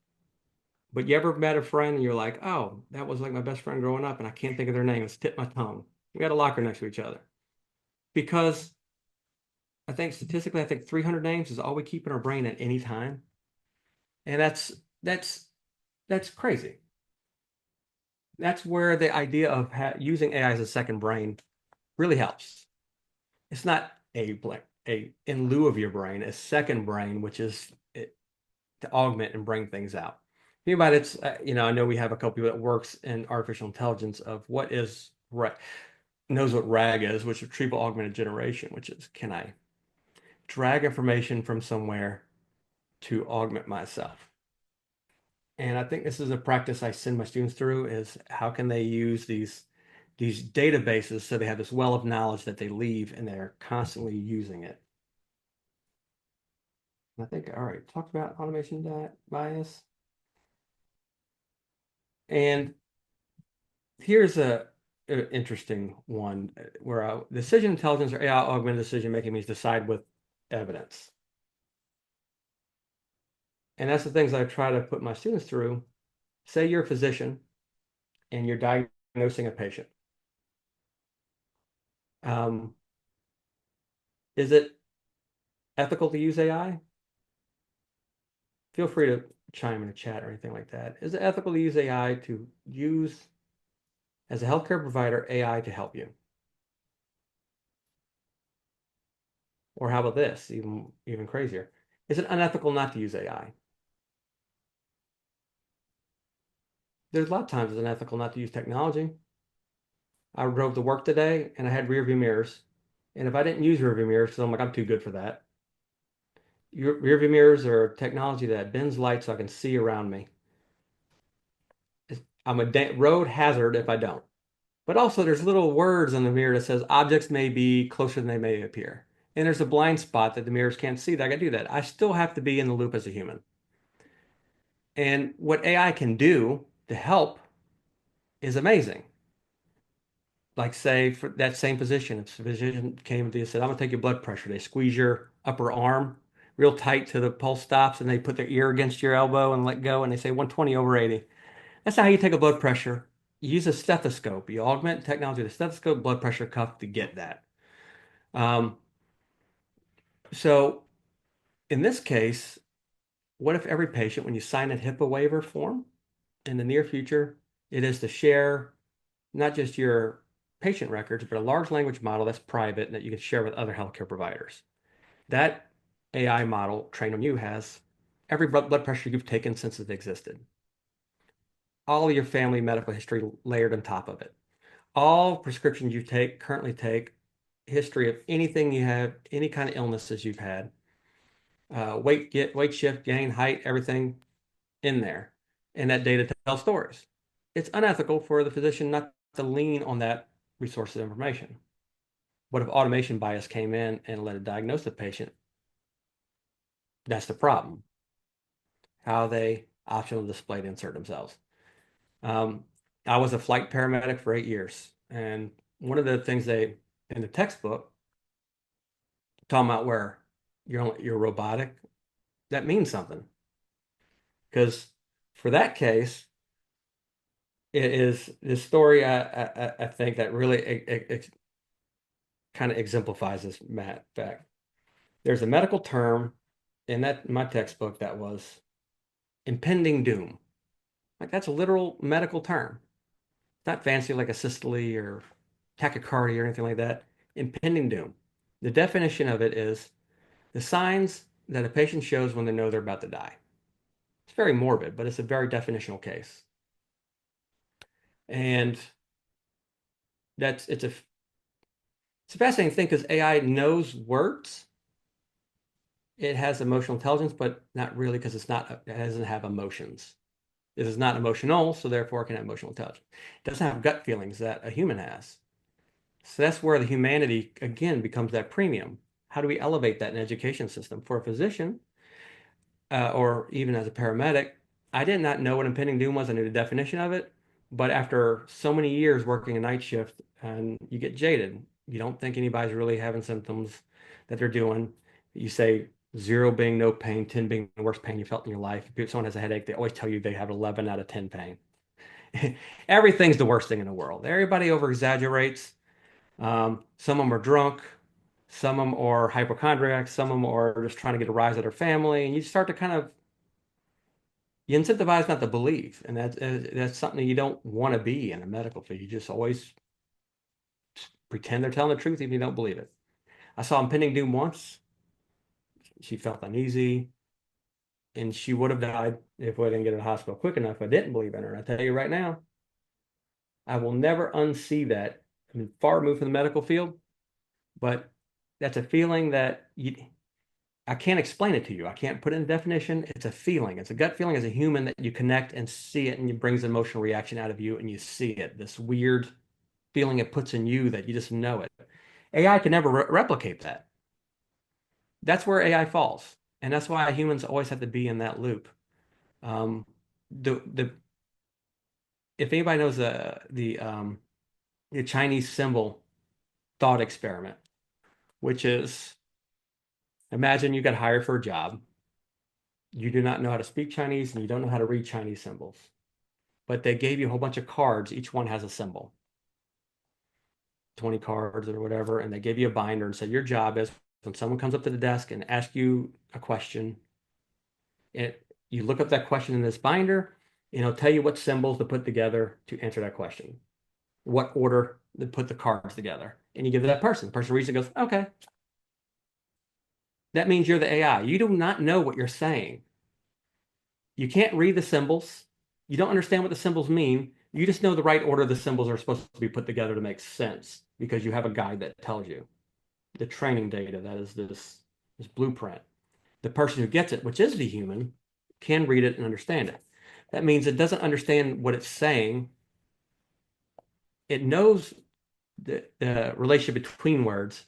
But you ever met a friend and you're like, oh, that was like my best friend growing up, and I can't think of their name. It's tip my tongue. We got a locker next to each other. Because I think statistically, I think 300 names is all we keep in our brain at any time. And that's that's crazy. That's where the idea of using AI as a second brain really helps. It's not a in lieu of your brain, a second brain, which is to augment and bring things out. Think about it, it's I know we have a couple people that works in artificial intelligence of what is knows what RAG is, which is retrieval augmented generation, which is can I drag information from somewhere to augment myself? And I think this is a practice I send my students through is how can they use these databases so they have this well of knowledge that they leave and they're constantly using it. And I think, all right, talked about automation bias. And here's a interesting one where decision intelligence or AI augmented decision making means decide with evidence. And that's the things I try to put my students through. Say you're a physician and you're diagnosing a patient. Um, is it ethical to use AI? Feel free to chime in a chat or anything like that. Is it ethical to use AI to use as a healthcare provider AI to help you? Or how about this, even crazier? Is it unethical not to use AI? There's a lot of times it's unethical not to use technology. I drove to work today and I had rear view mirrors. And if I didn't use rear view mirrors, because I'm like, I'm too good for that. Your rear view mirrors are technology that bends light so I can see around me. I'm a road hazard if I don't. But also there's little words on the mirror that says objects may be closer than they may appear. And there's a blind spot that the mirrors can't see that I can do that. I still have to be in the loop as a human. And what AI can do to help is amazing. Like say for that same position, if a physician came to you and said, I'm gonna take your blood pressure, they squeeze your upper arm real tight till the pulse stops and they put their ear against your elbow and let go and they say 120 over 80. That's not how you take a blood pressure. You use a stethoscope. You augment technology with a stethoscope, blood pressure cuff to get that. Um, so in this case, what if every patient, when you sign a HIPAA waiver form in the near future, it is to share not just your patient records, but a large language model that's private and that you can share with other healthcare providers. That AI model trained on you has every blood pressure you've taken since it existed, all of your family medical history layered on top of it, all prescriptions you currently take, history of anything you have, any kind of illnesses you've had, weight shift, gain, height, everything in there. And that data tells stories. It's unethical for the physician not to lean on that resource of information. What if automation bias came in and let it diagnose the patient? That's the problem. How they optional display to insert themselves. Um, I was a flight paramedic for 8 years. And one of the things they, in the textbook, talking about where you're robotic, that means something. Because for that case, it is this story I think that really kind of exemplifies this fact. There's a medical term in that my textbook that was impending doom. Like that's a literal medical term. It's not fancy like a systole or tachycardia or anything like that. Impending doom. The definition of it is the signs that a patient shows when they know they're about to die. It's very morbid, but it's a very definitional case. And that's it's a fascinating thing because AI knows words. It has emotional intelligence, but not really because it doesn't have emotions. It is not emotional, so therefore it can have emotional intelligence. It doesn't have gut feelings that a human has. So that's where the humanity again becomes that premium. How do we elevate that in the education system? For a physician, or even as a paramedic, I did not know what impending doom was. I knew the definition of it, but after so many years working a night shift, and you get jaded, you don't think anybody's really having symptoms that they're doing. You say zero being no pain, 10 being the worst pain you felt in your life. If someone has a headache, they always tell you they have 11 out of 10 pain. Everything's the worst thing in the world. Everybody over exaggerates. Some of them are drunk. Some of them are hypochondriacs. Some of them are just trying to get a rise out of their family. And you start to kind of you incentivize not to believe, and that's something you don't want to be in a medical field. You just always pretend they're telling the truth even if you don't believe it. I saw impending doom once. She felt uneasy, and she would have died if we didn't get her to the hospital quick enough. I didn't believe in her. And I tell you right now, I will never unsee that. I'm far removed from the medical field, but that's a feeling that I can't explain it to you. I can't put it in a definition. It's a feeling. It's a gut feeling as a human that you connect and see it, and it brings an emotional reaction out of you, and you see it. This weird feeling it puts in you that you just know it. AI can never replicate that. That's where AI falls, and that's why humans always have to be in that loop. Um, the if anybody knows the Chinese symbol thought experiment, which is imagine you got hired for a job, you do not know how to speak Chinese and you don't know how to read Chinese symbols, but they gave you a whole bunch of cards. Each one has a symbol, 20 cards or whatever, and they gave you a binder and said your job is when someone comes up to the desk and asks you a question, you look up that question in this binder, and it'll tell you what symbols to put together to answer that question, what order to put the cards together. And you give it to that person. The person reads it and goes, okay. That means you're the AI. You do not know what you're saying. You can't read the symbols. You don't understand what the symbols mean. You just know the right order the symbols are supposed to be put together to make sense because you have a guide that tells you the training data that is this blueprint. The person who gets it, which is the human, can read it and understand it. That means it doesn't understand what it's saying. It knows the relationship between words,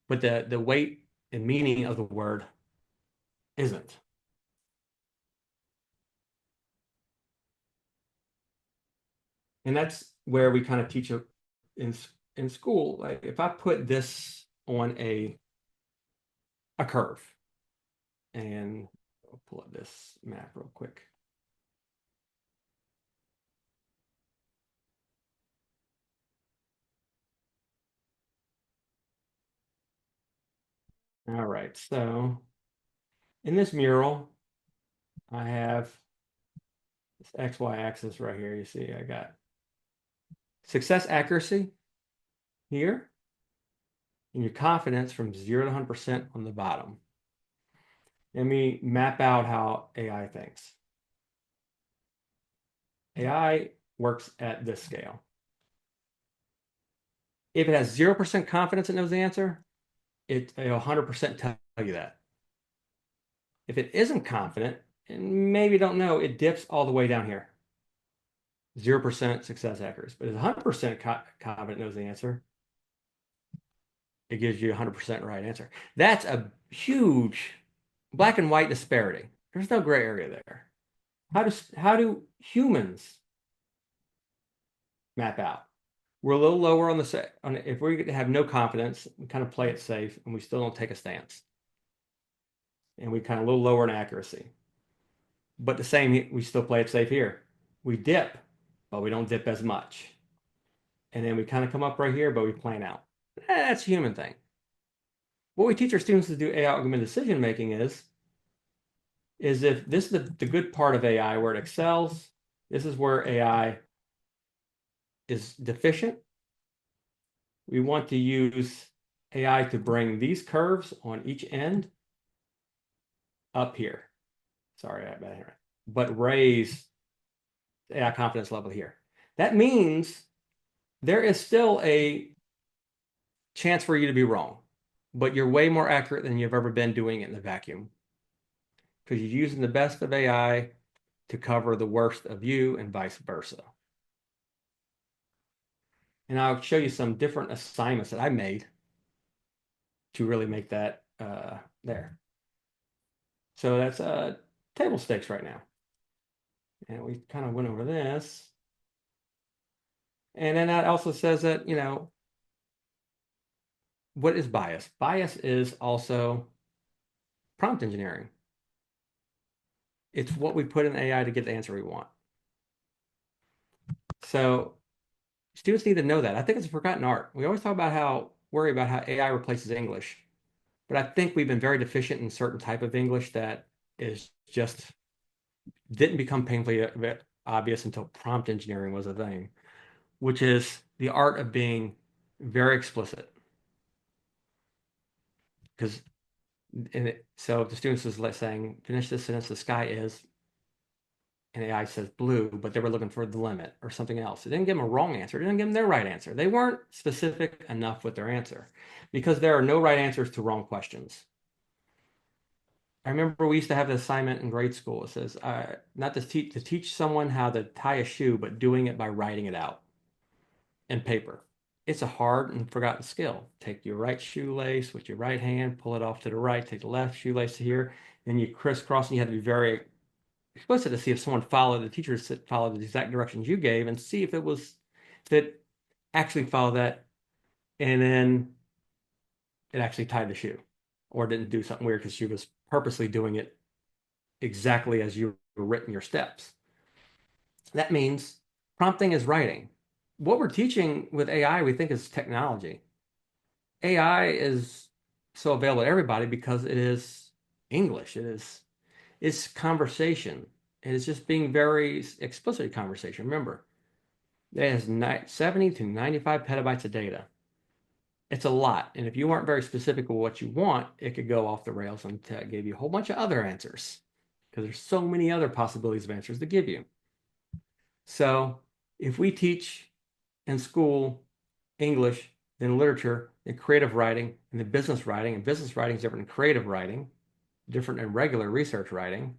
but the weight and meaning of the word isn't. And that's where we kind of teach it in in school. Like if I put this on a curve, and I'll pull up this map real quick. All right, so in this mural, I have this XY axis right here. You see, I got success accuracy here, and your confidence from 0 to 100% on the bottom. Let me map out how AI thinks. AI works at this scale. If it has 0% confidence it knows the answer, it'll 100% tell you that. If it isn't confident, and maybe don't know, it dips all the way down here. 0% success accuracy. But if it's 100% confident knows the answer, it gives you a 100% right answer. That's a huge black and white disparity. There's no gray area there. How do humans map out? We're a little lower on if we have no confidence, we kind of play it safe and we still don't take a stance. And we kind of a little lower in accuracy. But the same, we still play it safe here. We dip, but we don't dip as much. And then we kind of come up right here, but we plan out. That's a human thing. What we teach our students to do AI augmented decision making is if this is the good part of AI where it excels, this is where AI is deficient. We want to use AI to bring these curves on each end up here. Sorry, but raise AI confidence level here. That means there is still a chance for you to be wrong, but you're way more accurate than you've ever been doing it in the vacuum because you're using the best of AI to cover the worst of you and vice versa. And I'll show you some different assignments that I made to really make that there. So that's table stakes right now. And we kind of went over this. And then that also says that, what is bias? Bias is also prompt engineering. It's what we put in AI to get the answer we want. So students need to know that. I think it's a forgotten art. We always talk about worry about how AI replaces English, but I think we've been very deficient in certain type of English that is just didn't become painfully obvious until prompt engineering was a thing, which is the art of being very explicit. Because so if the students is saying, finish this sentence, the sky is, and AI says blue, but they were looking for the limit or something else. It didn't give them a wrong answer. It didn't give them their right answer. They weren't specific enough with their answer because there are no right answers to wrong questions. I remember we used to have an assignment in grade school. It says, not to teach someone how to tie a shoe, but doing it by writing it out in paper. It's a hard and forgotten skill. Take your right shoelace with your right hand, pull it off to the right, take the left shoelace to here, then you crisscross, and you have to be very explicit to see if someone followed the teacher followed the exact directions you gave and see if it actually followed that and then it actually tied the shoe or didn't do something weird because she was purposely doing it exactly as you were written your steps. That means prompting is writing. What we're teaching with AI, we think is technology. AI is so available to everybody because it is English. It's conversation. It is just being very explicit conversation. Remember, it has 70 to 95 petabytes of data. It's a lot. And if you aren't very specific with what you want, it could go off the rails and give you a whole bunch of other answers because there's so many other possibilities of answers to give you. So if we teach in school English, then literature, then creative writing, and then business writing is different than creative writing, different than regular research writing,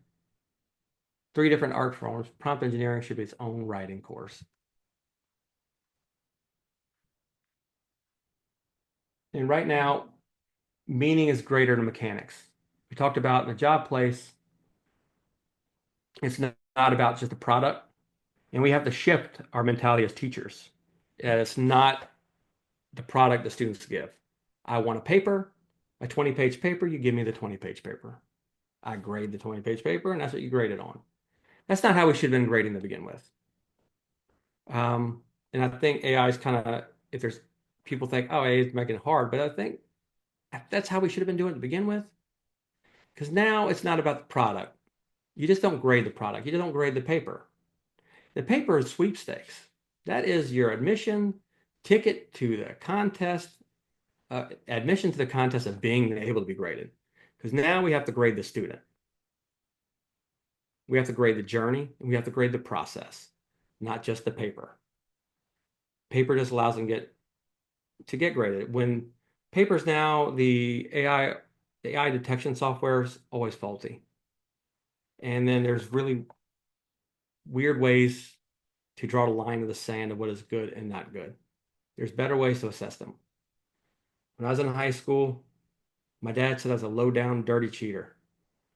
three different art forms, prompt engineering should be its own writing course. And right now, meaning is greater than mechanics. We talked about in the job place, it's not about just the product. And we have to shift our mentality as teachers. It's not the product the students give. I want a paper, a 20-page paper, you give me the 20-page paper. I grade the 20-page paper, and that's what you grade it on. That's not how we should have been grading to begin with. And I think AI is kind of, if there's people think, oh, AI is making it hard, but I think that's how we should have been doing it to begin with. Because now it's not about the product. You just don't grade the product. You don't grade the paper. The paper is sweepstakes. That is your admission ticket to the contest, admission to the contest of being able to be graded. Because now we have to grade the student. We have to grade the journey, and we have to grade the process, not just the paper. Paper just allows them to get graded. When papers now, the AI detection software is always faulty. And then there's really weird ways to draw the line in the sand of what is good and not good. There's better ways to assess them. When I was in high school, my dad said I was a low down, dirty cheater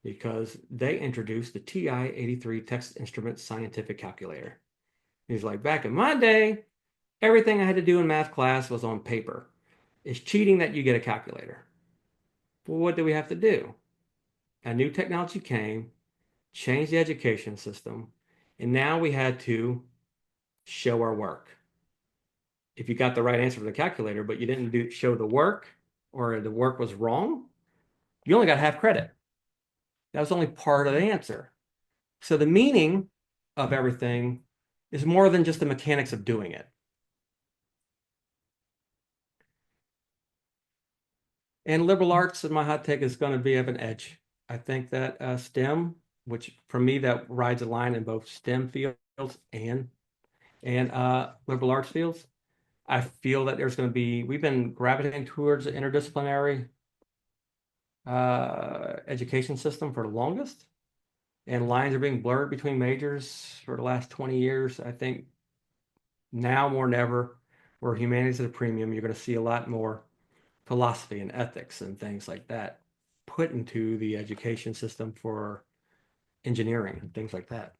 because they introduced the TI-83 text instrument scientific calculator. He's like, back in my day, everything I had to do in math class was on paper. It's cheating that you get a calculator. Well, what do we have to do? A new technology came, changed the education system, and now we had to show our work. If you got the right answer for the calculator, but you didn't show the work or the work was wrong, you only got half credit. That was only part of the answer. So the meaning of everything is more than just the mechanics of doing it. And liberal arts, in my hot take, is going to be of an edge. I think that STEM, which for me that rides a line in both STEM fields and liberal arts fields, I feel that there's going to be, we've been gravitating towards an interdisciplinary education system for the longest, and lines are being blurred between majors for the last 20 years. I think now more than ever, where humanities is at a premium, you're going to see a lot more philosophy and ethics and things like that put into the education system for engineering and things like that.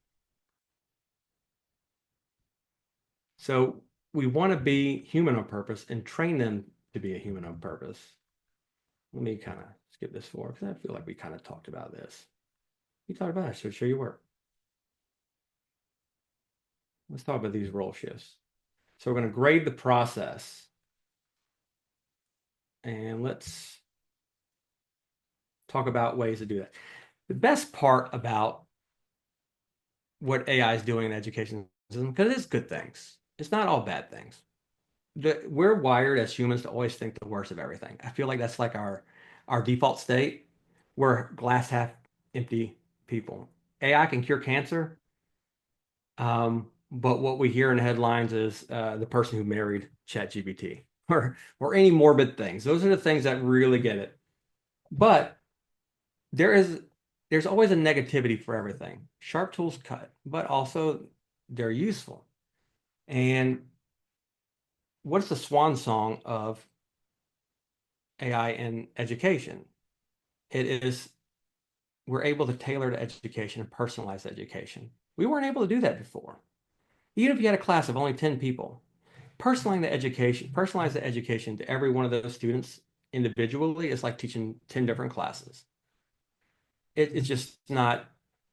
So we want to be human on purpose and train them to be a human on purpose. Let me kind of skip this forward because I feel like we kind of talked about this. We talked about it, so show your work. Let's talk about these role shifts. So we're going to grade the process, and let's talk about ways to do that. The best part about what AI is doing in education system, because it's good things. It's not all bad things. We're wired as humans to always think the worst of everything. I feel like that's like our default state. We're glass half empty people. AI can cure cancer, but what we hear in headlines is the person who married ChatGPT or any morbid things. Those are the things that really get it. But there is there's always a negativity for everything. Sharp tools cut, but also they're useful. And what's the swan song of AI in education? It is we're able to tailor to education and personalize education. We weren't able to do that before. Even if you had a class of only 10 people, personalize the education to every one of those students individually is like teaching 10 different classes. It's just not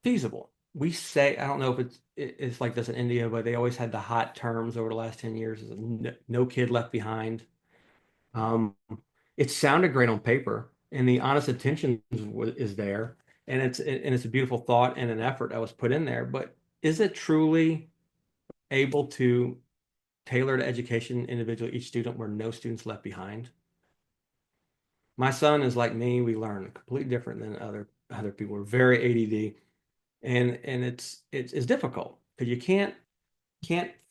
feasible. We say, I don't know if it's like this in India, but they always had the hot terms over the last 10 years, no kid left behind. Um, it sounded great on paper, and the honest intention is there, and it's a beautiful thought and an effort that was put in there. But is it truly able to tailor to education individually each student where no students left behind? My son is like me; we learn completely different than other people. We're very ADD, and it's difficult because you can't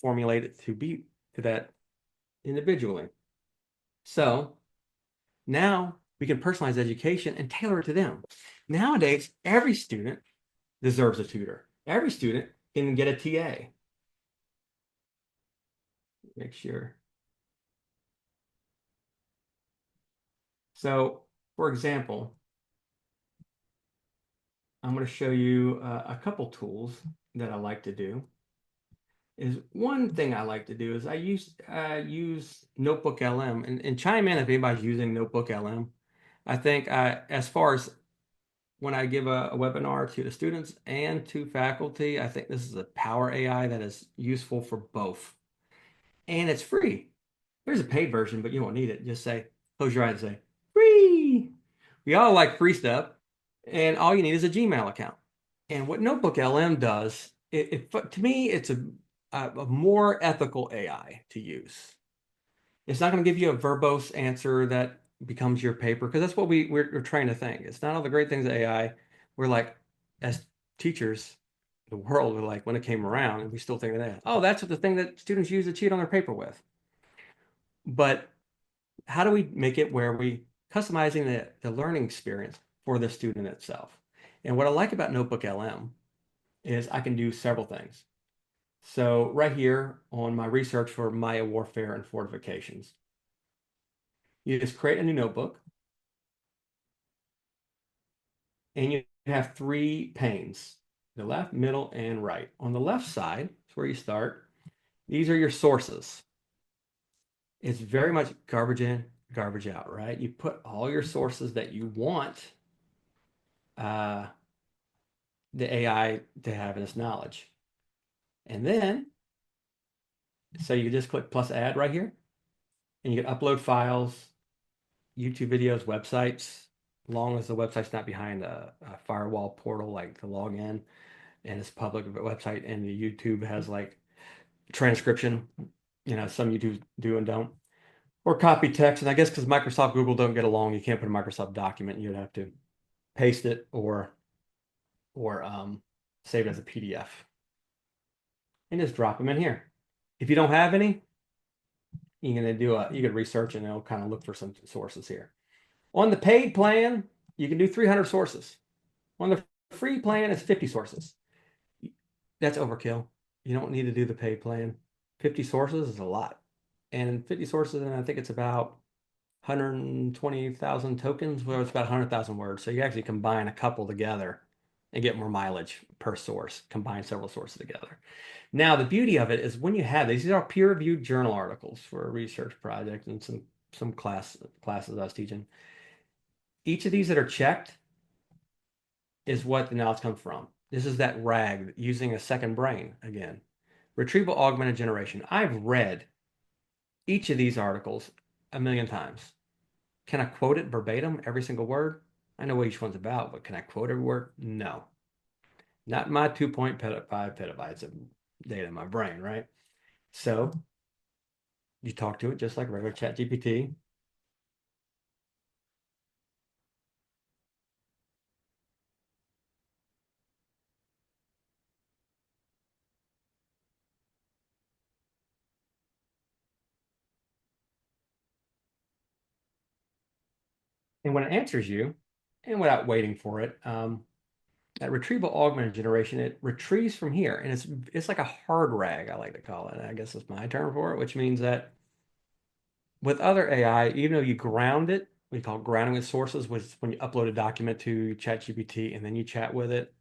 formulate it to be to that individually. So now we can personalize education and tailor it to them. Nowadays, every student deserves a tutor. Every student can get a TA. Make sure. So, for example, I'm going to show you a couple tools that I like to do. Is one thing I like to do is I use Notebook LM and chime in if anybody's using Notebook LM. I think as far as when I give a webinar to the students and to faculty, I think this is a power AI that is useful for both. And it's free. There's a paid version, but you won't need it. Just say, close your eyes and say, free. We all like free stuff. And all you need is a Gmail account. And what Notebook LM does, to me, it's a more ethical AI to use. It's not going to give you a verbose answer that becomes your paper because that's what we're trying to think. It's not all the great things of AI. We're like, as teachers, the world, we're like, when it came around, and we still think that, oh, that's what the thing that students use to cheat on their paper with. But how do we make it where we customizing the learning experience for the student itself? And what I like about Notebook LM is I can do several things. So right here on my research for Maya warfare and fortifications, you just create a new notebook and you have three panes, the left, middle, and right. On the left side is where you start. These are your sources. It's very much garbage in, garbage out, right? You put all your sources that you want uh, the AI to have in its knowledge. And then, so you just click plus add right here, and you can upload files, YouTube videos, websites, long as the website's not behind a firewall portal like to log in and it's public website and the YouTube has like transcription, some YouTube do and don't. Or copy text. And I guess because Microsoft, Google don't get along, you can't put a Microsoft document. You'd have to paste it or save it as a PDF and just drop them in here. If you don't have any, you could research and it'll kind of look for some sources here. On the paid plan, you can do 300 sources. On the free plan, it's 50 sources. That's overkill. You don't need to do the paid plan. 50 sources is a lot. And 50 sources, and I think it's about 120,000 tokens, where it's about 100,000 words. So you actually combine a couple together and get more mileage per source, combine several sources together. Now, the beauty of it is when you have these are peer-reviewed journal articles for a research project and some classes I was teaching. Each of these that are checked is what the knowledge comes from. This is that RAG using a second brain again. Retrieval augmented generation. I've read each of these articles a million times. Can I quote it verbatim, every single word? I know what each one's about, but can I quote every word? No. Not my 2.5 petabytes of data in my brain, right? So you talk to it just like regular chat GPT. And when it answers you, and without waiting for it, that retrieval augmented generation, it retrieves from here. And it's like a hard RAG, I like to call it. I guess that's my term for it, which means that with other AI, even though you ground it, we call grounding with sources, was when you upload a document to ChatGPT and then you chat with it,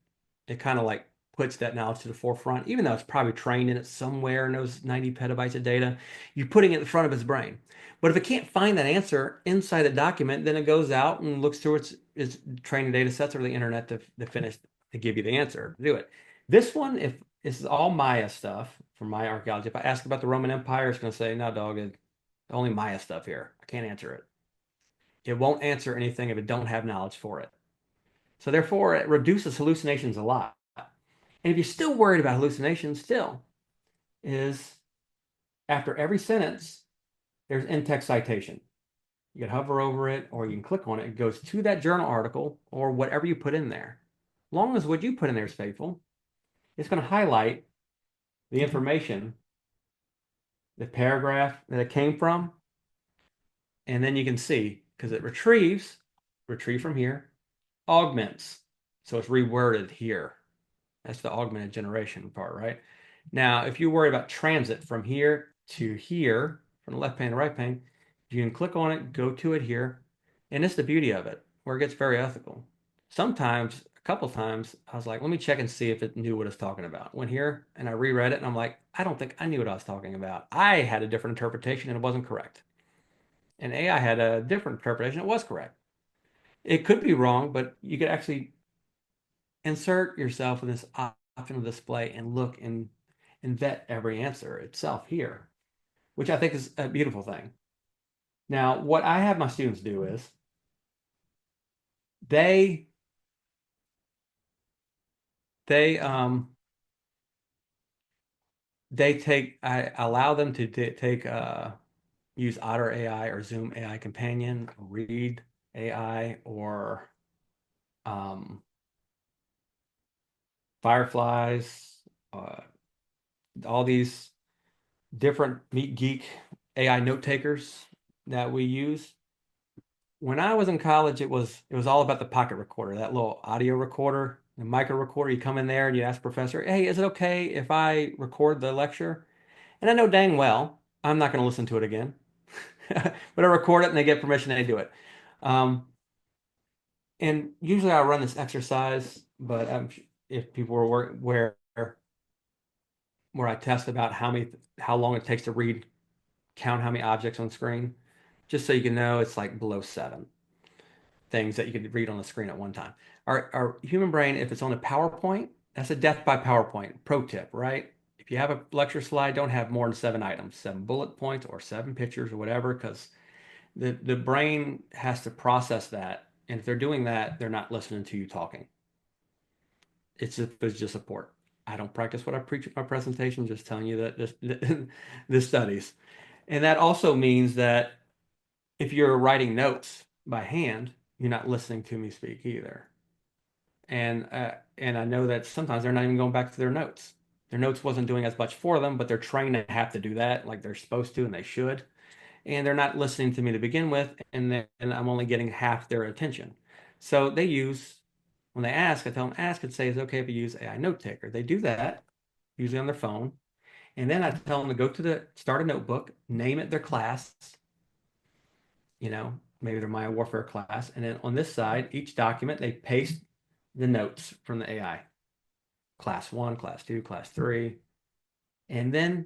it kind of like puts that knowledge to the forefront, even though it's probably trained in it somewhere in those 90 petabytes of data, you're putting it in front of its brain. But if it can't find that answer inside the document, then it goes out and looks through its training data sets or the internet to finish to give you the answer to do it. This one, if this is all Maya stuff from Maya archaeology, if I ask about the Roman Empire, it's going to say, no, dog, it's only Maya stuff here. I can't answer it. It won't answer anything if it don't have knowledge for it. So therefore, it reduces hallucinations a lot. And if you're still worried about hallucinations, still is after every sentence, there's in-text citation. You can hover over it or you can click on it. It goes to that journal article or whatever you put in there. Long as what you put in there is faithful, it's going to highlight the information, the paragraph that it came from, and then you can see because it retrieve from here, augments. So it's reworded here. That's the augmented generation part, right? Now, if you worry about transit from here to here, from the left pane to right pane, you can click on it, go to it here, and it's the beauty of it, where it gets very ethical. Sometimes, a couple times, I was like, let me check and see if it knew what it's talking about. Went here and I reread it, and I'm like, I don't think I knew what I was talking about. I had a different interpretation and it wasn't correct. And AI had a different interpretation, it was correct. It could be wrong, but you could actually insert yourself in this optional display and look and vet every answer itself here, which I think is a beautiful thing. Now, what I have my students do is they they um they take I allow them to take use Otter AI or Zoom AI Companion, Read AI, or um, Fireflies, uh, all these different Meet Geek AI note takers that we use. When I was in college, it was all about the pocket recorder, that little audio recorder, the micro recorder. You come in there and you ask professor, "Hey, is it okay if I record the lecture?" And I know dang well I'm not going to listen to it again, but I record it and they get permission and they do it. Um, and usually I run this exercise, but if people were where I test about how long it takes to read, count how many objects on screen, just so you can know it's like below 7 things that you could read on the screen at one time. Our human brain, if it's on a PowerPoint, that's a death by PowerPoint. Pro tip, right? If you have a lecture slide, don't have more than 7 items, 7 bullet points or 7 pictures or whatever, because the brain has to process that. And if they're doing that, they're not listening to you talking. It's just support. I don't practice what I preach at my presentation, just telling you that this studies. And that also means that if you're writing notes by hand, you're not listening to me speak either. And I know that sometimes they're not even going back to their notes. Their notes wasn't doing as much for them, but they're trained to have to do that, like they're supposed to, and they should. and they're not listening to me to begin with, and then I'm only getting half their attention. So they use, when they ask, I tell them, ask and say, is it okay if you use AI note taker? They do that, usually on their phone. And then I tell them to go to start a notebook, name it their class, maybe their Maya Warfare class. And then on this side, each document, they paste the notes from the AI, class one, class two, class three. And then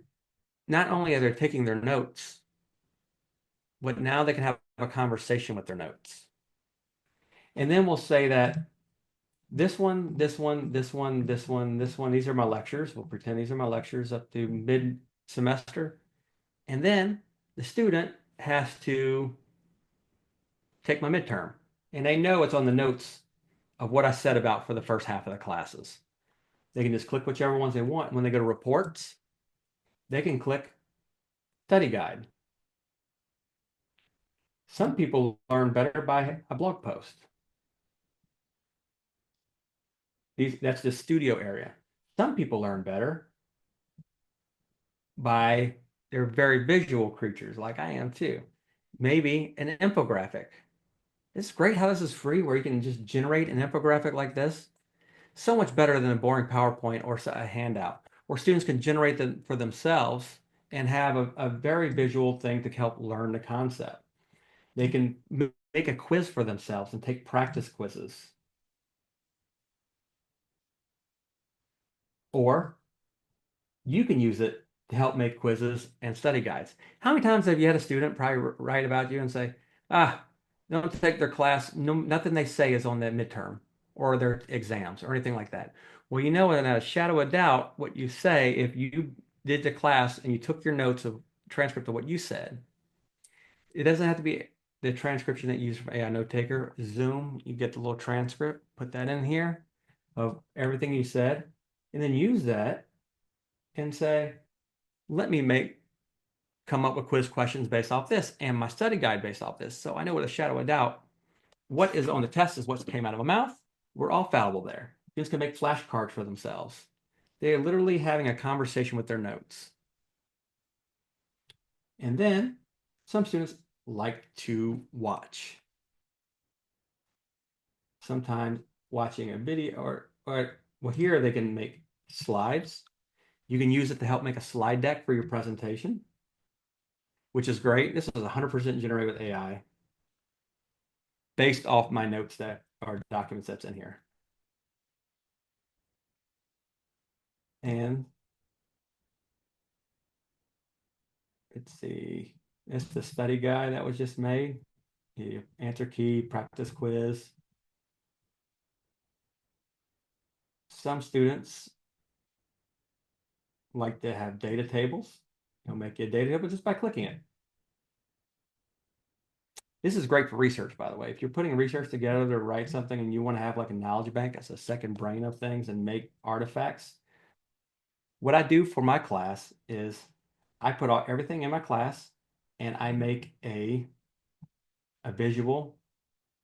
not only are they taking their notes, but now they can have a conversation with their notes. And then we'll say that this one, this one, this one, this one, this one, these are my lectures. We'll pretend these are my lectures up to mid semester. And then the student has to take my midterm. And they know it's on the notes of what I said about for the first half of the classes. They can just click whichever ones they want. When they go to reports, they can click study guide. Some people learn better by a blog post. That's the studio area. Some people learn better by they're very visual creatures, like I am too. Maybe an infographic. It's great how this is free, where you can just generate an infographic like this. So much better than a boring PowerPoint or a handout, where students can generate them for themselves and have a very visual thing to help learn the concept. They can make a quiz for themselves and take practice quizzes. Or you can use it to help make quizzes and study guides. How many times have you had a student probably write about you and say, don't take their class, no, nothing they say is on the midterm or their exams or anything like that. Well, without a shadow of doubt, what you say, if you did the class and you took your notes of transcript of what you said, it doesn't have to be the transcription that you use from AI Note Taker. Zoom, you get the little transcript, put that in here of everything you said, and then use that and say, let me come up with quiz questions based off this and my study guide based off this. So I know with a shadow of doubt, what is on the test is what came out of my mouth. We're all fallible there. Students can make flashcards for themselves. They are literally having a conversation with their notes. And then some students like to watch. Sometimes watching a video or well, here they can make slides. You can use it to help make a slide deck for your presentation, which is great. This is 100% generated with AI based off my notes that are documents that's in here. And let's see, it's the study guide that was just made. The answer key, practice quiz. Some students like to have data tables. You'll make you a data table just by clicking it. This is great for research, by the way. If you're putting research together to write something and you want to have like a knowledge bank as a second brain of things and make artifacts, what I do for my class is I put everything in my class and I make a visual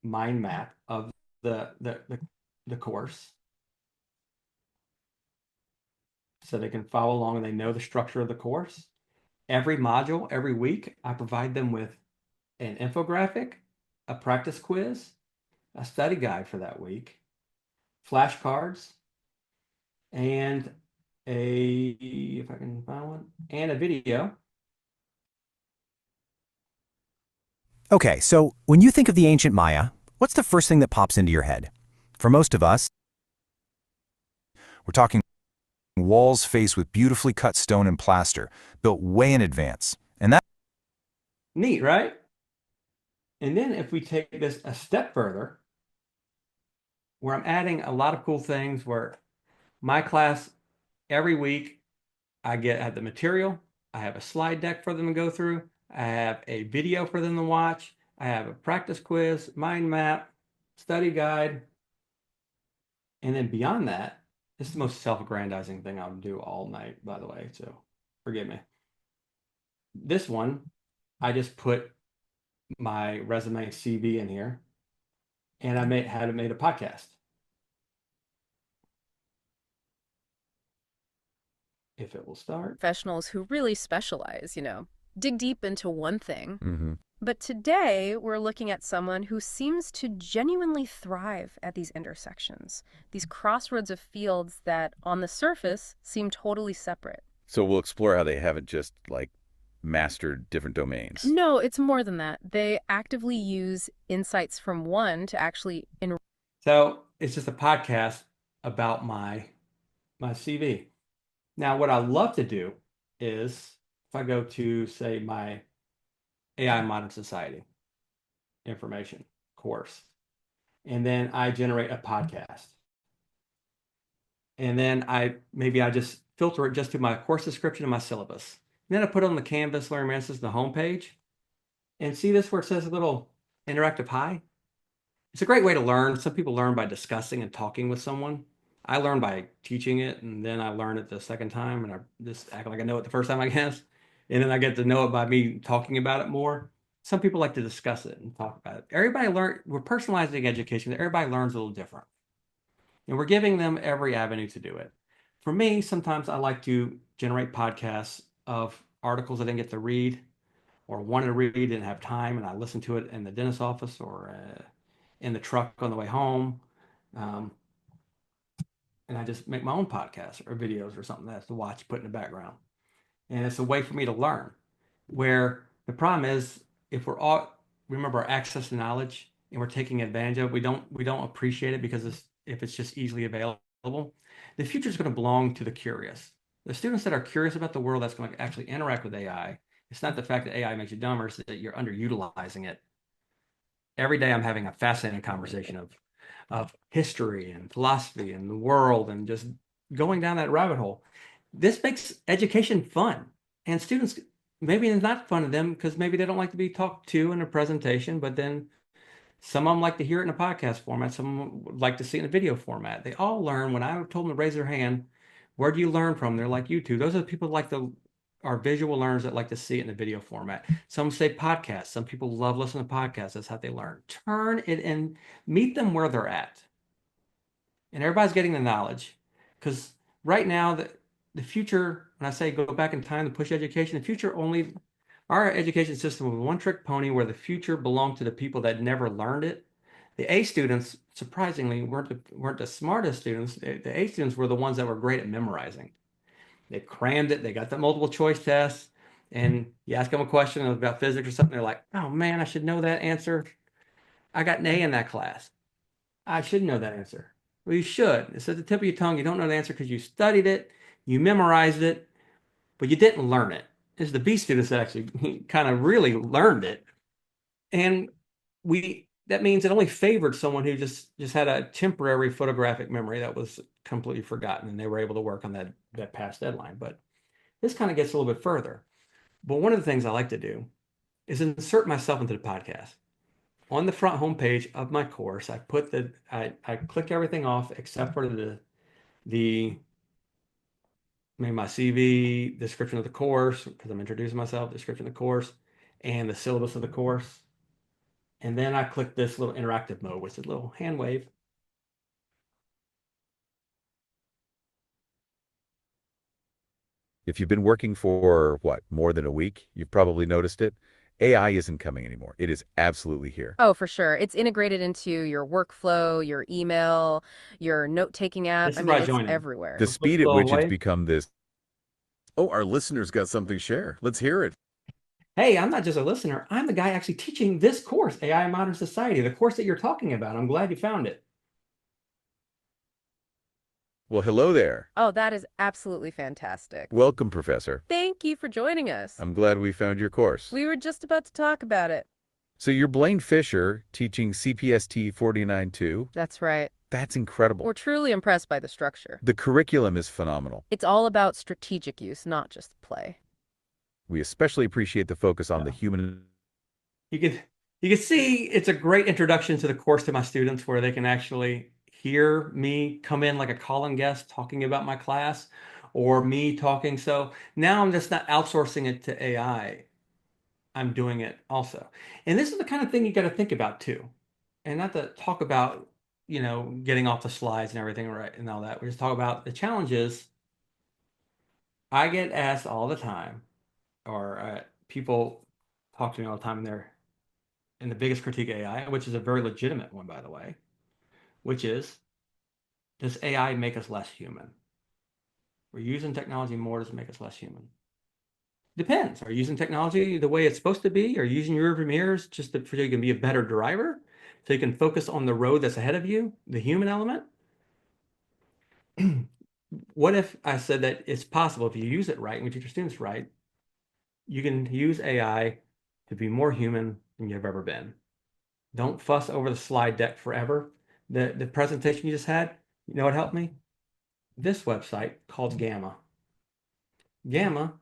mind map of the course so they can follow along and they know the structure of the course. Every module, every week, I provide them with an infographic, a practice quiz, a study guide for that week, flashcards, and if I can find one, and a video. Okay, so when you think of the ancient Maya, what's the first thing that pops into your head? For most of us, we're talking walls faced with beautifully cut stone and plaster, built way in advance. And that Neat, right? And then if we take this a step further, where I'm adding a lot of cool things where my class every week I have the material, I have a slide deck for them to go through, I have a video for them to watch, I have a practice quiz, mind map, study guide, and then beyond that, this is the most self-aggrandizing thing I'll do all night, by the way, so forgive me. This one, I just put my resume and CV in here, and I had made a podcast. If it will start. Professionals who really specialize. dig deep into one thing. Mm-hmm. But today, we're looking at someone who seems to genuinely thrive at these intersections, these crossroads of fields that, on the surface, seem totally separate. So we'll explore how they haven't just like mastered different domains. No, it's more than that. They actively use insights from one to actually enrich. So it's just a podcast about my CV. Now, what I love to do is if I go to, say, my AI Modern Society information course, and then I generate a podcast. And then I just filter it just to my course description and my syllabus. And then I put it on the Canvas Learning Management, the homepage. And see this where it says a little interactive hi? It's a great way to learn. Some people learn by discussing and talking with someone. I learn by teaching it, and then I learn it the second time, and I just act like I know it the first time, I guess. And then I get to know it by me talking about it more. Some people like to discuss it and talk about it. We're personalizing education. Everybody learns a little different. And we're giving them every avenue to do it. For me, sometimes I like to generate podcasts of articles I didn't get to read or wanted to read, didn't have time, and I listened to it in the dentist's office or in the truck on the way home. Um, and I just make my own podcasts or videos or something that's to watch, put in the background. And it's a way for me to learn. Where the problem is, if we're all remember our access to knowledge and we're taking advantage of it, we don't appreciate it because if it's just easily available. The future is going to belong to the curious. The students that are curious about the world that's going to actually interact with AI. It's not the fact that AI makes you dumber, it's that you're underutilizing it. Every day I'm having a fascinating conversation of history and philosophy and the world and just going down that rabbit hole. This makes education fun. And students, maybe it's not fun to them because maybe they don't like to be talked to in a presentation, but then some of them like to hear it in a podcast format. Some of them would like to see it in a video format. They all learn. When I told them to raise their hand, where do you learn from? They're like YouTube. Those are the people who like to are visual learners that like to see it in a video format. Some say podcasts. Some people love listening to podcasts. That's how they learn. Turn it and meet them where they're at. And everybody's getting the knowledge. Because right now, the future, when I say go back in time to push education, the future only, our education system was a one-trick pony where the future belonged to the people that never learned it. The A students, surprisingly, weren't the smartest students. The A students were the ones that were great at memorizing. They crammed it. They got the multiple choice tests. And you ask them a question about physics or something, they're like, oh man, I should know that answer. I got an A in that class. I should know that answer. Well, you should. It's at the tip of your tongue. You don't know the answer because you studied it, you memorized it, but you didn't learn it. It's the B students that actually kind of really learned it. And that means it only favored someone who just had a temporary photographic memory that was completely forgotten, and they were able to work on that past deadline. But this kind of gets a little bit further. But one of the things I like to do is insert myself into the podcast. On the front homepage of my course, I click everything off except for the maybe my CV, description of the course, because I'm introducing myself, description of the course, and the syllabus of the course. And then I click this little interactive mode, which is a little hand wave. If you've been working for what, more than a week, you've probably noticed it. AI isn't coming anymore. It is absolutely here. Oh, for sure. It's integrated into your workflow, your email, your note-taking app. This I is where mean, I it's join in. everywhere. The So click speed the at little which it's wave. become this, oh, our listeners got something to share. Let's hear it. Hey, I'm not just a listener. I'm the guy actually teaching this course, AI in Modern Society, the course that you're talking about. I'm glad you found it. Well, hello there. Oh, that is absolutely fantastic. Welcome, Professor. Thank you for joining us. I'm glad we found your course. We were just about to talk about it. So you're Blaine Fisher teaching CPST 49.2. That's right. That's incredible. We're truly impressed by the structure. The curriculum is phenomenal. It's all about strategic use, not just play. We especially appreciate the focus on the human. You can see it's a great introduction to the course to my students where they can actually hear me come in like a call-in guest talking about my class or me talking. So now I'm just not outsourcing it to AI. I'm doing it also. And this is the kind of thing you got to think about too. And not to talk about, getting off the slides and everything, right, and all that. We just talk about the challenges. I get asked all the time, or people talk to me all the time, and the biggest critique of AI, which is a very legitimate one, by the way, which is, does AI make us less human? We're using technology more, does it make us less human? Depends. Are you using technology the way it's supposed to be? Are you using your rearview mirrors just so you can be a better driver? So you can focus on the road that's ahead of you, the human element? What if I said that it's possible if you use it right and you teach your students right, you can use AI to be more human than you've ever been. Don't fuss over the slide deck forever. The presentation you just had, you know what helped me? This website called Gamma. Gamma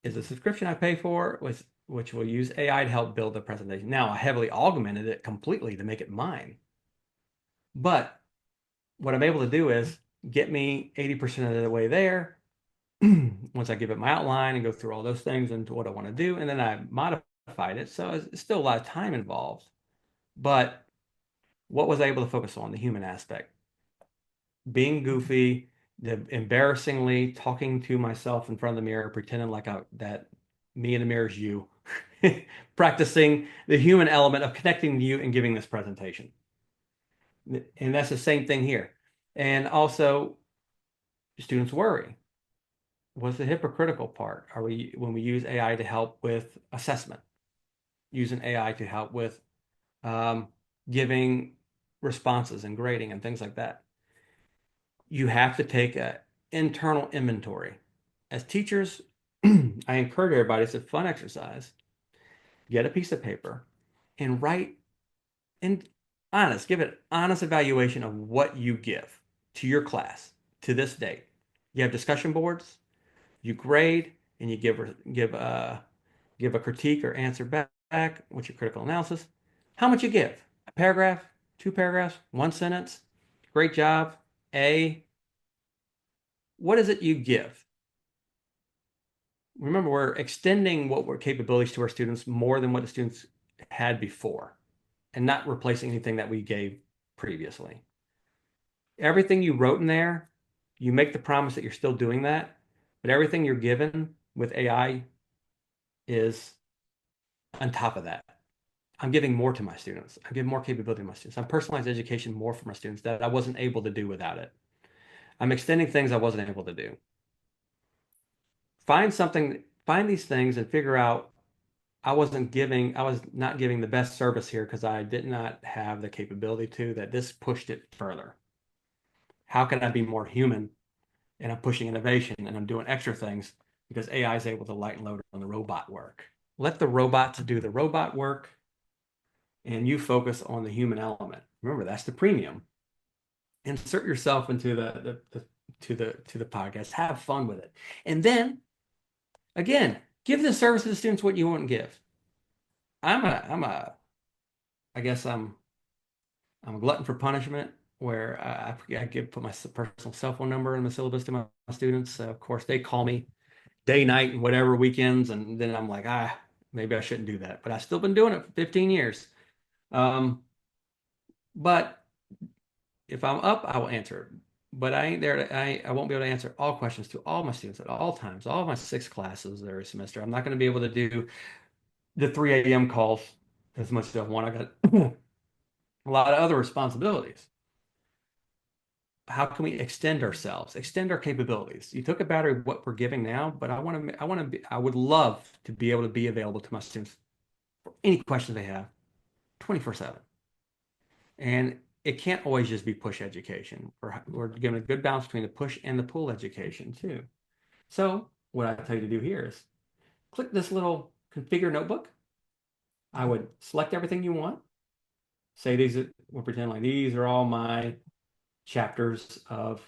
is a subscription I pay for, which will use AI to help build the presentation. Now, I heavily augmented it completely to make it mine. But what I'm able to do is get me 80% of the way there once I give it my outline and go through all those things and what I want to do. And then I modified it. So it's still a lot of time involved. But what was I able to focus on? The human aspect. Being goofy, embarrassingly talking to myself in front of the mirror, pretending like that me in the mirror is you, practicing the human element of connecting to you and giving this presentation. And that's the same thing here. And also, students worry. What's the hypocritical part? Are we, when we use AI to help with assessment, using AI to help with giving responses and grading and things like that? You have to take an internal inventory. As teachers, I encourage everybody, it's a fun exercise. Get a piece of paper and write give it honest evaluation of what you give to your class to this date. You have discussion boards, you grade, and you give a critique or answer back. What's your critical analysis? How much you give? A paragraph, 2 paragraphs, 1 sentence. Great job. A. What is it you give? Remember, we're extending what we're capabilities to our students more than what the students had before, and not replacing anything that we gave previously. Everything you wrote in there, you make the promise that you're still doing that, but everything you're given with AI is on top of that. I'm giving more to my students. I'm giving more capability to my students. I'm personalized education more for my students that I wasn't able to do without it. I'm extending things I wasn't able to do. Find these things and figure out I was not giving the best service here because I did not have the capability to, that this pushed it further. How can I be more human? And I'm pushing innovation and I'm doing extra things because AI is able to light and load on the robot work. Let the robots do the robot work and you focus on the human element. Remember, that's the premium. Insert yourself into the podcast. Have fun with it. And then again, give the service to the students what you wouldn't give. I guess I'm a glutton for punishment where I put my personal cell phone number in the syllabus to my students. Of course, they call me day, night, and whatever weekends, and then I'm like, maybe I shouldn't do that. But I've still been doing it for 15 years. But if I'm up, I will answer it. But I ain't there. I won't be able to answer all questions to all my students at all times, all my 6 classes every semester. I'm not going to be able to do the 3 a.m. calls as much as I want. I got a lot of other responsibilities. How can we extend ourselves, extend our capabilities? You took a battery of what we're giving now, but I would love to be able to be available to my students for any questions they have 24/7. And it can't always just be push education. We're giving a good balance between the push and the pull education too. So what I tell you to do here is click this little configure notebook. I would select everything you want. Say we'll pretend like these are all my chapters of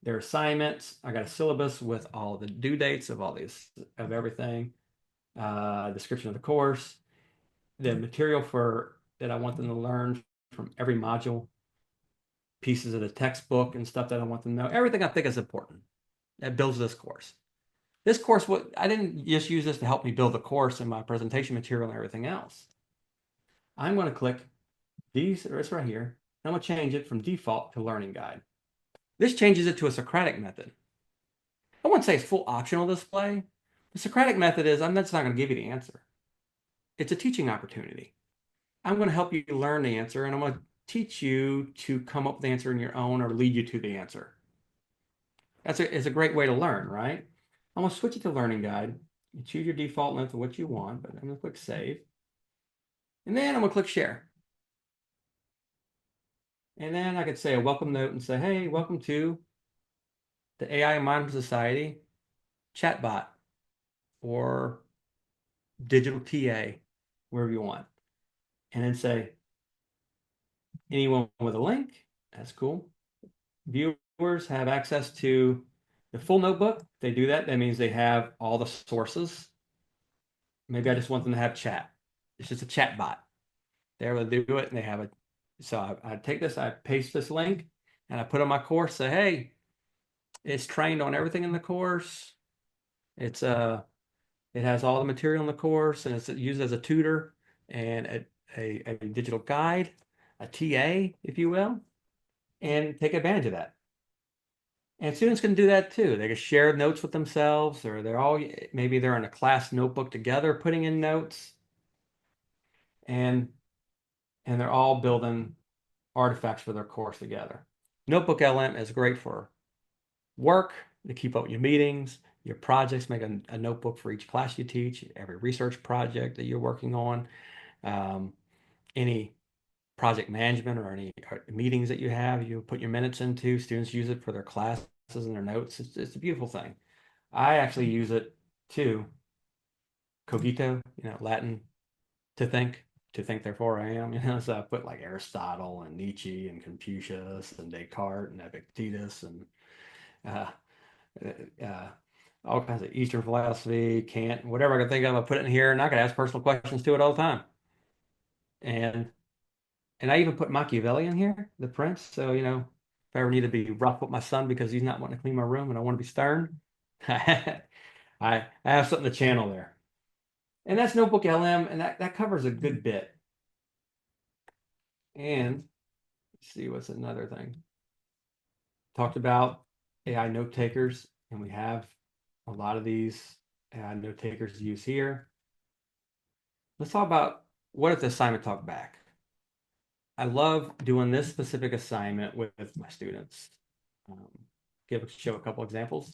their assignments. I got a syllabus with all the due dates of of everything, description of the course, the material that I want them to learn from every module, pieces of the textbook and stuff that I want them to know. Everything I think is important that builds this course. This course, I didn't just use this to help me build the course and my presentation material and everything else. I'm going to click it's right here. I'm going to change it from default to learning guide. This changes it to a Socratic method. I wouldn't say it's full optional display, The Socratic method is I'm just not going to give you the answer. It's a teaching opportunity. I'm going to help you learn the answer, and I'm going to teach you to come up with the answer on your own or lead you to the answer. It's a great way to learn, right? I'm going to switch it to Learning Guide. You choose your default length of what you want, but I'm going to click Save. And then I'm going to click Share. And then I could say a welcome note and say, hey, welcome to the AI Mindful Society chatbot or digital TA, wherever you want. And then say, anyone with a link, that's cool. Viewers have access to the full notebook. If they do that, that means they have all the sources. Maybe I just want them to have chat. It's just a chat bot. They're able to do it and they have it. So I take this, I paste this link, and I put on my course, say, hey, it's trained on everything in the course. It's it has all the material in the course, and it's used as a tutor and a digital guide, a TA, if you will, and take advantage of that. And students can do that too. They can share notes with themselves, or maybe they're in a class notebook together, putting in notes, and they're all building artifacts for their course together. Notebook LM is great for work, to keep up with your meetings, your projects. Make a notebook for each class you teach, every research project that you're working on, any project management or any meetings that you have, you put your minutes into. Students use it for their classes and their notes. It's a beautiful thing. I actually use it too. Cogito, Latin, to think, therefore I am. So I put like Aristotle and Nietzsche and Confucius and Descartes and Epictetus and uh, uh, all kinds of Eastern philosophy, Kant, whatever I can think of. I put it in here, and I can ask personal questions to it all the time. And I even put Machiavelli in here, the prince. So if I ever need to be rough with my son because he's not wanting to clean my room and I want to be stern, I have something to channel there. And that's Notebook LM, and that covers a good bit. And let's see what's another thing. Talked about AI note takers, and we have a lot of these AI note takers to use here. Let's talk about what if the assignment talked back. I love doing this specific assignment with my students. Um, show a couple examples.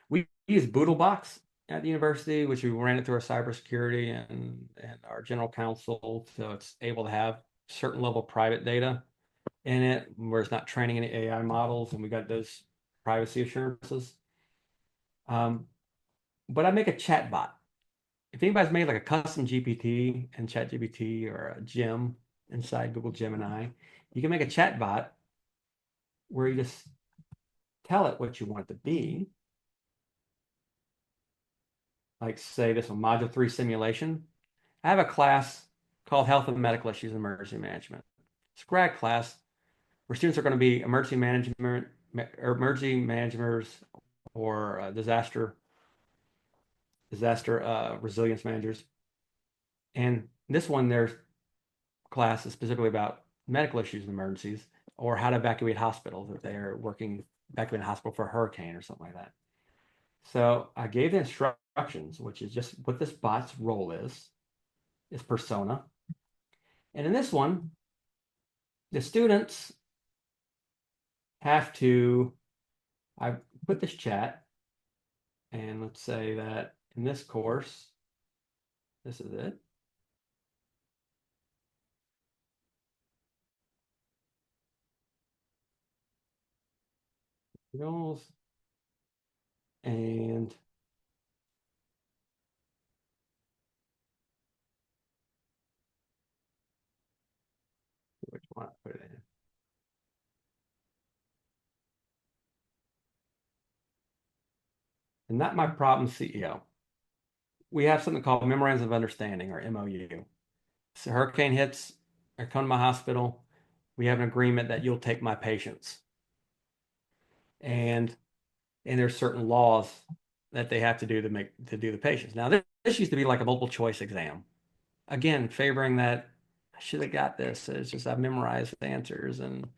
We use Boodlebox at the university, which we ran it through our cybersecurity and our general counsel, so it's able to have certain level of private data in it, where it's not training any AI models, and we got those privacy assurances. But I make a chat bot. If anybody's made like a custom GPT and ChatGPT or a Gem inside Google Gemini, you can make a chat bot where you just tell it what you want it to be. Like say this one, Module 3 simulation. I have a class called Health and Medical Issues and Emergency Management. It's a grad class where students are going to be emergency managers or disaster resilience managers. And this one, their class is specifically about medical issues and emergencies, or how to evacuate hospitals if they are evacuating a hospital for a hurricane or something like that. So I gave the instructions, which is just what this bot's role is persona. And in this one, the students have to, I put this chat, and let's say that in this course, this is it. Goals and which one I put it in. And not my problem, CEO. We have something called Memorandum of Understanding, or MOU. So hurricane hits, I come to my hospital, we have an agreement that you'll take my patients. And there's certain laws that they have to do to do the patients. Now this used to be like a multiple choice exam. Again, favoring that I should have got this. It's just I've memorized the answers, and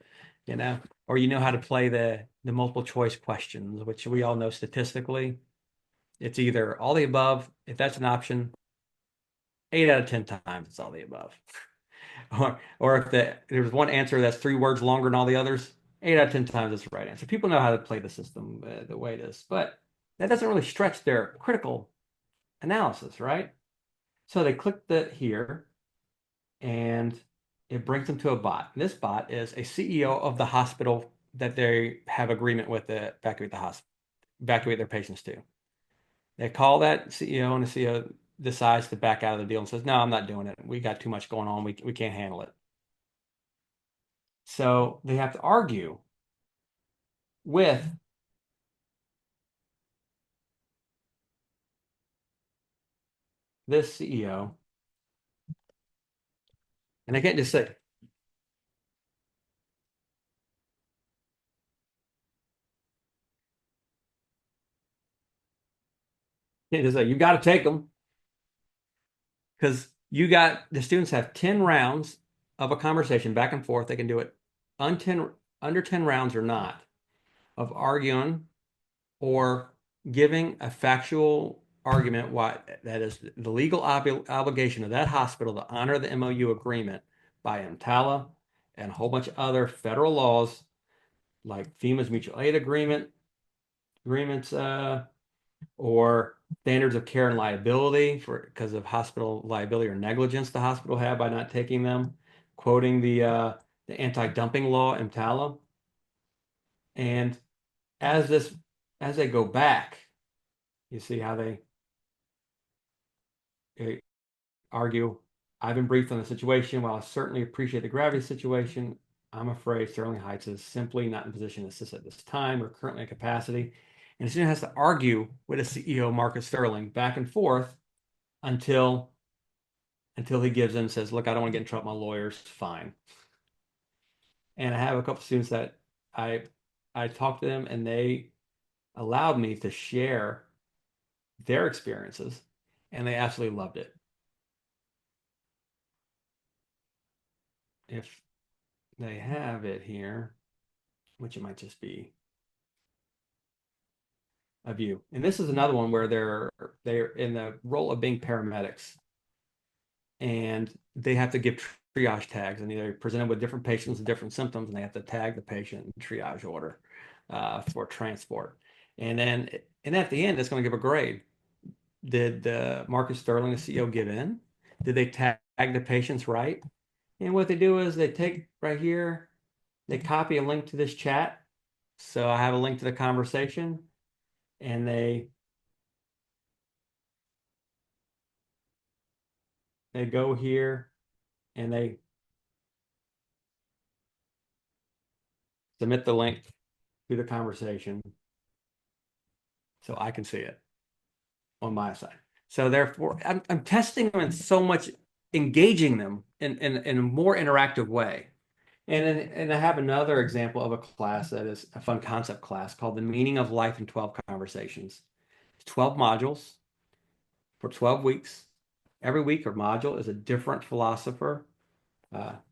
or how to play the multiple choice questions, which we all know statistically It's either all the above, if that's an option, 8 out of 10 times it's all the above. Or if there's one answer that's 3 words longer than all the others, 8 out of 10 times it's the right answer. People know how to play the system the way it is, but that doesn't really stretch their critical analysis, right? So they click that here, and it brings them to a bot. And this bot is a CEO of the hospital that they have agreement with to evacuate their patients to. They call that CEO, and the CEO decides to back out of the deal and says, "No, I'm not doing it. We got too much going on. We can't handle it." So they have to argue with this CEO, and they can't just say, "You got to take them," because the students have 10 rounds of a conversation back and forth. They can do it under 10 rounds or not of arguing or giving a factual argument why that is the legal obligation of that hospital to honor the MOU agreement by EMTALA and a whole bunch of other federal laws like FEMA's mutual aid agreements or standards of care and liability because of hospital liability or negligence the hospital had by not taking them, quoting the anti-dumping law EMTALA. And as they go back, you see how they argue, "I've been briefed on the situation. While I certainly appreciate the gravity of the situation, I'm afraid Sterling Heights is simply not in position to assist at this time. We're currently at capacity." And the student has to argue with the CEO, Marcus Sterling, back and forth until he gives in and says, "Look, I don't want to get in trouble with my lawyers. Fine." And I have a couple students that I talked to them, and they allowed me to share their experiences, and they absolutely loved it. If they have it here, which it might just be a view. And this is another one where they're in the role of being paramedics, and they have to give triage tags, and they're presented with different patients with different symptoms, and they have to tag the patient in triage order for transport. And at the end, it's going to give a grade. Did Marcus Sterling, the CEO, give in? Did they tag the patients right? And what they do is they take right here, they copy a link to this chat. So I have a link to the conversation, and they go here and they submit the link to the conversation so I can see it on my side. So therefore, I'm testing them and so much engaging them in a more interactive way. And I have another example of a class that is a fun concept class called The Meaning of Life in 12 Conversations. It's 12 modules for 12 weeks. Every week or module is a different philosopher.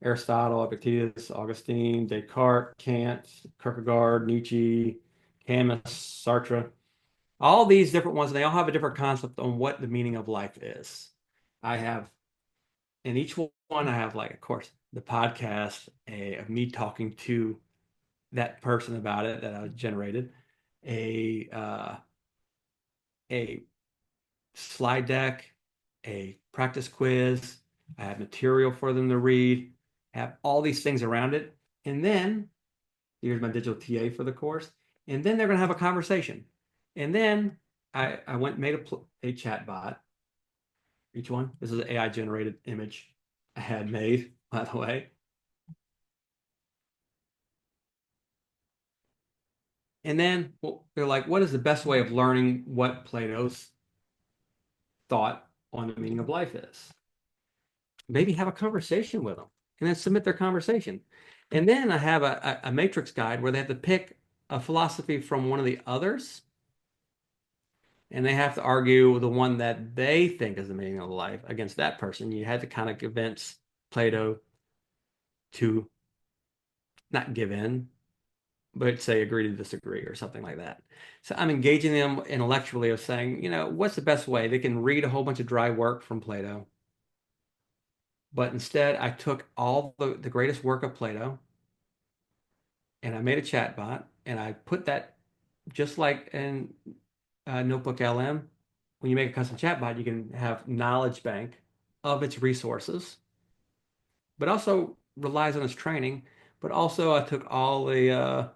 Aristotle, Epictetus, Augustine, Descartes, Kant, Kierkegaard, Nietzsche, Camus, Sartre. All these different ones, and they all have a different concept on what the meaning of life is. I have, in each one, I have, like, of course, the podcast of me talking to that person about it that I generated, a slide deck, a practice quiz. I have material for them to read, have all these things around it. And then here's my digital TA for the course. And then they're going to have a conversation. And then I went and made a chat bot. Each one, this is an AI generated image I had made, by the way. And then they're like, what is the best way of learning what Plato's thought on the meaning of life is? Maybe have a conversation with them and then submit their conversation. And then I have a matrix guide where they have to pick a philosophy from one of the others, and they have to argue the one that they think is the meaning of life against that person. You had to kind of convince Plato to not give in, but say agree to disagree or something like that. So I'm engaging them intellectually of saying, what's the best way? They can read a whole bunch of dry work from Plato, but instead I took all the greatest work of Plato and I made a chatbot and I put that just like in Notebook LM. When you make a custom chatbot, you can have knowledge bank of its resources, but also relies on its training. But also I took all the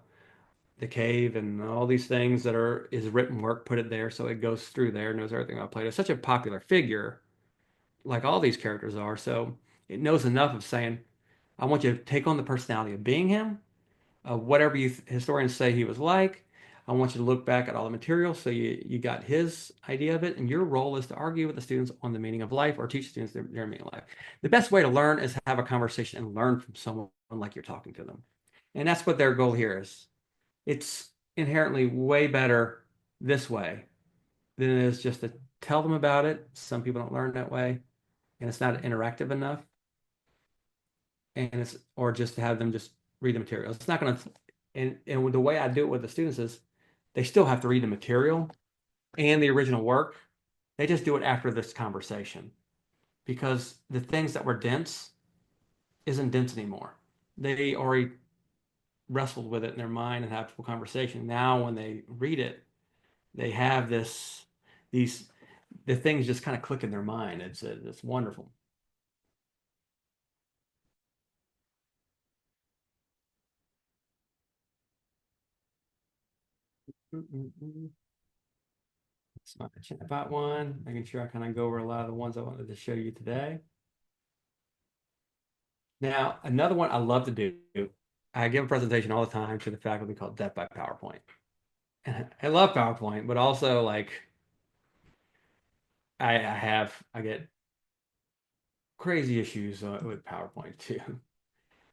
cave and all these things that are is written work, put it there so it goes through there, knows everything about Plato. It's such a popular figure, like all these characters are. So it knows enough of saying, I want you to take on the personality of being him, whatever historians say he was like. I want you to look back at all the material so you got his idea of it, and your role is to argue with the students on the meaning of life or teach students their meaning of life. The best way to learn is have a conversation and learn from someone like you're talking to them. And that's what their goal here is. It's inherently way better this way than it is just to tell them about it. Some people don't learn that way, and it's not interactive enough. And it's or just to have them just read the material. It's not going to. And the way I do it with the students is they still have to read the material and the original work. They just do it after this conversation because the things that were dense isn't dense anymore. They already wrestled with it in their mind and have a full conversation. Now, when they read it, they have these the things just kind of click in their mind. It's wonderful. It's not a chatbot one. Making sure I kind of go over a lot of the ones I wanted to show you today. Now, another one I love to do. I give a presentation all the time to the faculty called Death by PowerPoint. And I love PowerPoint, but also like I get crazy issues with PowerPoint too.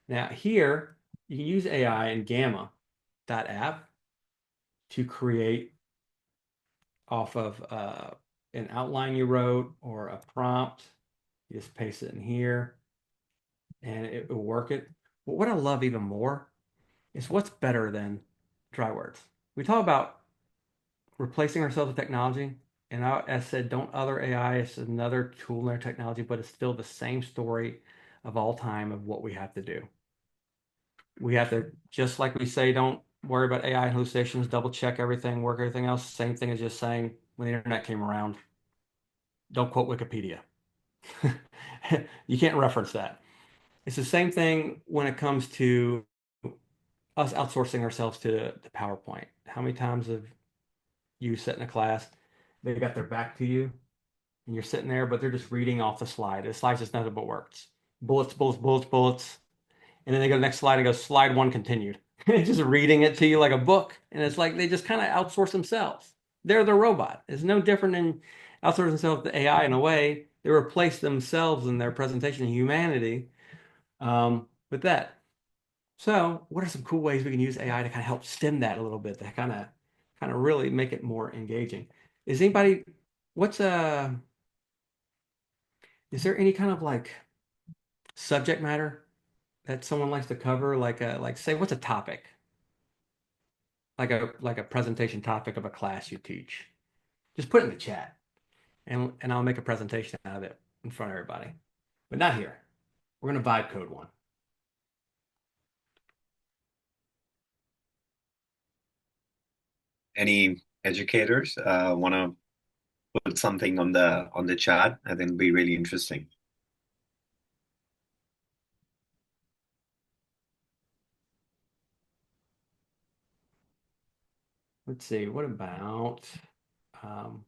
Now here you can use AI and Gamma that app to create off of an outline you wrote or a prompt. You just paste it in here and it will work it. But what I love even more is what's better than dry words. We talk about replacing ourselves with technology. And I said, don't other AI. It's another tool in their technology, but it's still the same story of all time of what we have to do. We have to, just like we say, don't worry about AI and hallucinations, double check everything, work everything else. Same thing as just saying when the internet came around, don't quote Wikipedia. You can't reference that. It's the same thing when it comes to us outsourcing ourselves to PowerPoint. How many times have you sit in a class, they got their back to you, and you're sitting there, but they're just reading off the slide. The slide's just nothing but words. Bullets, bullets, bullets, bullets. And then they go to the next slide and go, slide one continued. Just reading it to you like a book. And it's like they just kind of outsource themselves. They're the robot. It's no different than outsourcing themselves to AI in a way. They replace themselves in their presentation of humanity with that. So, what are some cool ways we can use AI to kind of help stem that a little bit, to kind of really make it more engaging? Is anybody what's is there any kind of like subject matter that someone likes to cover? Like say what's a topic? Like a presentation topic of a class you teach. Just put it in the chat and I'll make a presentation out of it in front of everybody. But not here. We're gonna vibe code one. Any educators want to put something on the chat? I think it'd be really interesting. Let's see, what about um,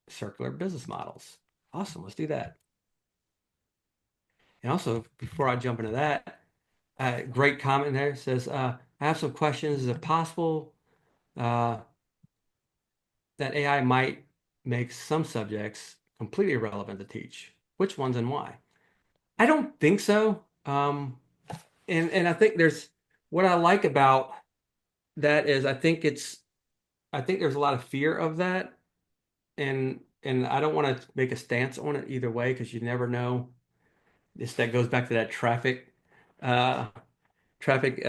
circular business models? Awesome, let's do that. And also, before I jump into that, great comment there. It says, I have some questions. Is it possible uh, that AI might make some subjects completely irrelevant to teach? Which ones and why? I don't think so. And I think there's what I like about that is I think there's a lot of fear of that, and I don't want to make a stance on it either way because you never know. This that goes back to that uh, traffic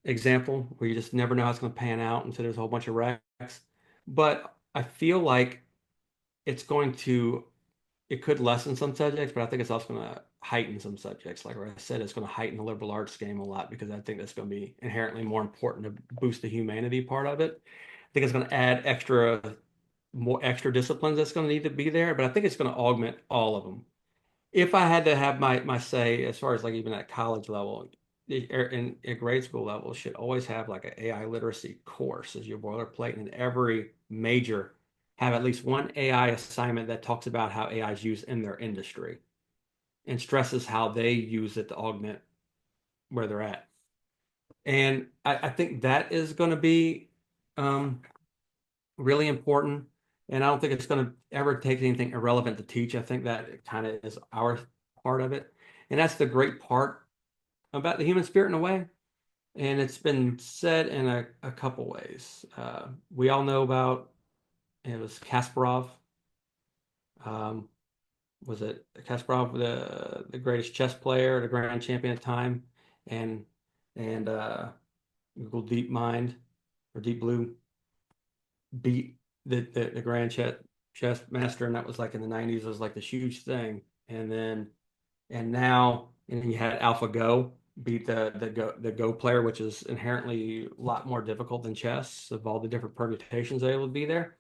example where you just never know how it's going to pan out, and so there's a whole bunch of wrecks. But I feel like it's going to, it could lessen some subjects, but I think it's also going to heighten some subjects. Like I said, it's going to heighten the liberal arts game a lot because I think that's going to be inherently more important to boost the humanity part of it. I think it's going to add more extra disciplines that's going to need to be there, but I think it's going to augment all of them. If I had to have my say, as far as like even at college level, in grade school level, should always have like an AI literacy course as your boilerplate, and in every major have at least one AI assignment that talks about how AI is used in their industry and stresses how they use it to augment where they're at. And I think that is going to be um, really important. And I don't think it's going to ever take anything irrelevant to teach. I think that kind of is our part of it. And that's the great part about the human spirit in a way. And it's been said in a couple ways. We all know about, it was Kasparov. Um, was it Kasparov, the greatest chess player, the grand champion at the time? And Google DeepMind or Deep Blue beat the grand chess master, and that was like in the 90s. It was like this huge thing, and now and then you had AlphaGo beat the Go player, which is inherently a lot more difficult than chess of all the different permutations that would be there.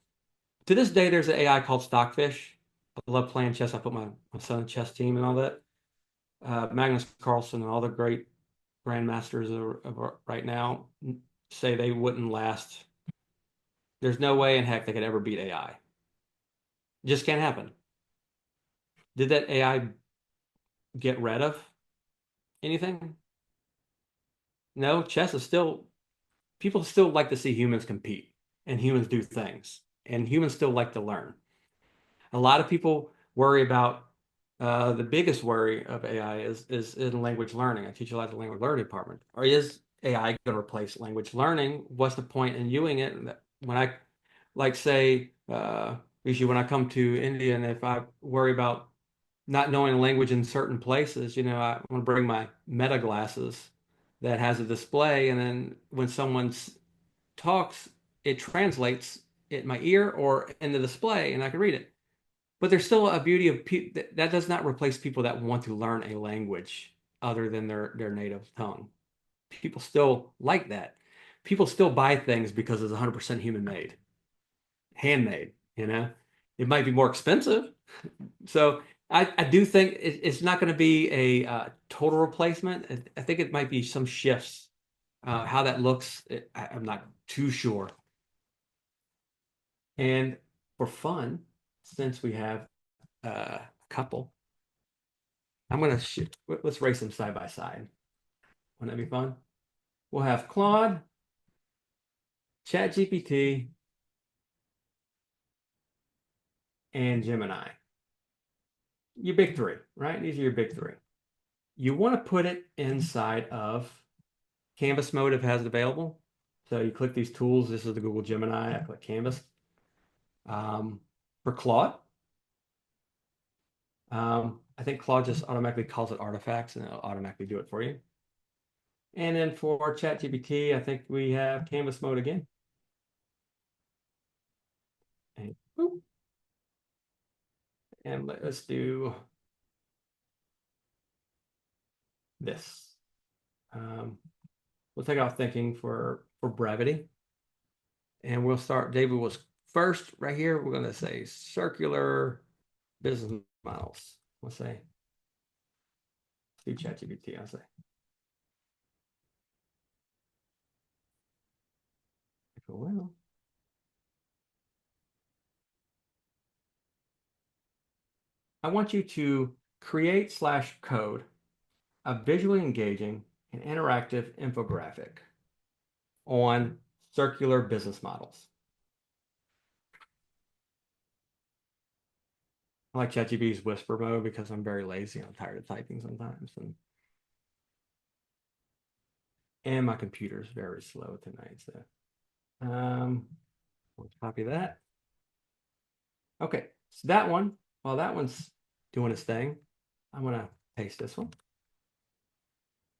To this day, there's an AI called Stockfish. I love playing chess. I put my son's chess team and all that. Magnus Carlsen and all the great grandmasters of right now say they wouldn't last. There's no way in heck they could ever beat AI. Just can't happen. Did that AI get rid of anything? No, chess is still, people still like to see humans compete and humans do things, and humans still like to learn. A lot of people worry about the biggest worry of AI is in language learning. I teach a lot at the language learning department. Or is AI going to replace language learning? What's the point in viewing it? When I like say, usually when I come to India, and if I worry about not knowing a language in certain places, I want to bring my meta glasses that has a display, and then when someone talks, it translates in my ear or in the display, and I can read it. But there's still a beauty of that does not replace people that want to learn a language other than their native tongue. People still like that. People still buy things because it's 100% human made, handmade. It might be more expensive. So I do think it's not going to be a total replacement. I think it might be some shifts. How that looks, I'm not too sure. And for fun, since we have a couple, I'm going to let's race them side by side. Wouldn't that be fun? We'll have Claude, ChatGPT, and Gemini. Your big three, right? These are your big three. You want to put it inside of Canvas mode if it has it available. So you click these tools. This is the Google Gemini. I click Canvas. For Claude, I think Claude just automatically calls it artifacts and it'll automatically do it for you. And then for ChatGPT, I think we have Canvas mode again. And, boop. And let's do this. We'll take off thinking for brevity. And we'll start, David was first right here. We're going to say circular business models. We'll say, do ChatGPT, I'll say. Well, I want you to create/code a visually engaging and interactive infographic on circular business models. I like ChatGPT's whisper mode because I'm very lazy. I'm tired of typing sometimes. And my computer is very slow tonight. So let's copy that. Okay, so that one, while that one's doing its thing, I'm going to paste this one.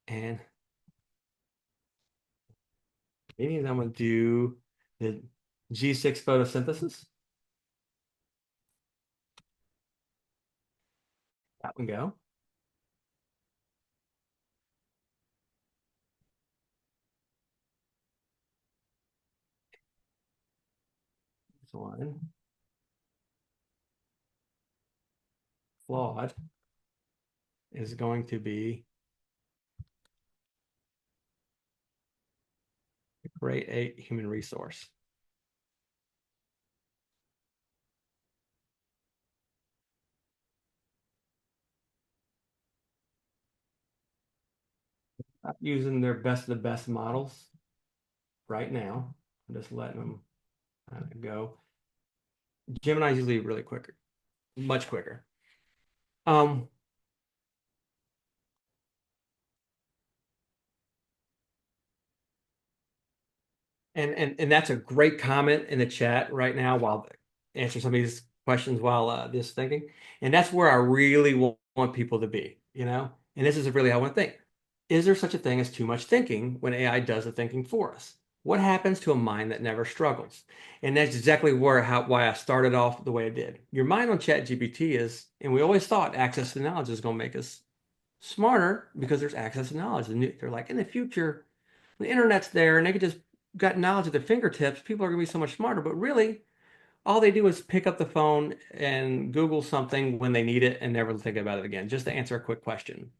And And I'm going to do the G6 photosynthesis. That one go. This one. Flawed is going to be create a human resource. Not using their best of the best models right now. I'm just letting them kind of go. Gemini is usually really quicker, much quicker. Um, and that's a great comment in the chat right now while answering some of these questions while this thinking. And that's where I really want people to be, you know? And this is really how I want to think. Is there such a thing as too much thinking when AI does the thinking for us? What happens to a mind that never struggles? And that's exactly why I started off the way I did. Your mind on ChatGPT is, and we always thought access to knowledge is going to make us smarter because there's access to knowledge. And they're like, in the future, the internet's there and they could just got knowledge at their fingertips, people are going to be so much smarter. But really, all they do is pick up the phone and Google something when they need it and never think about it again, just to answer a quick question.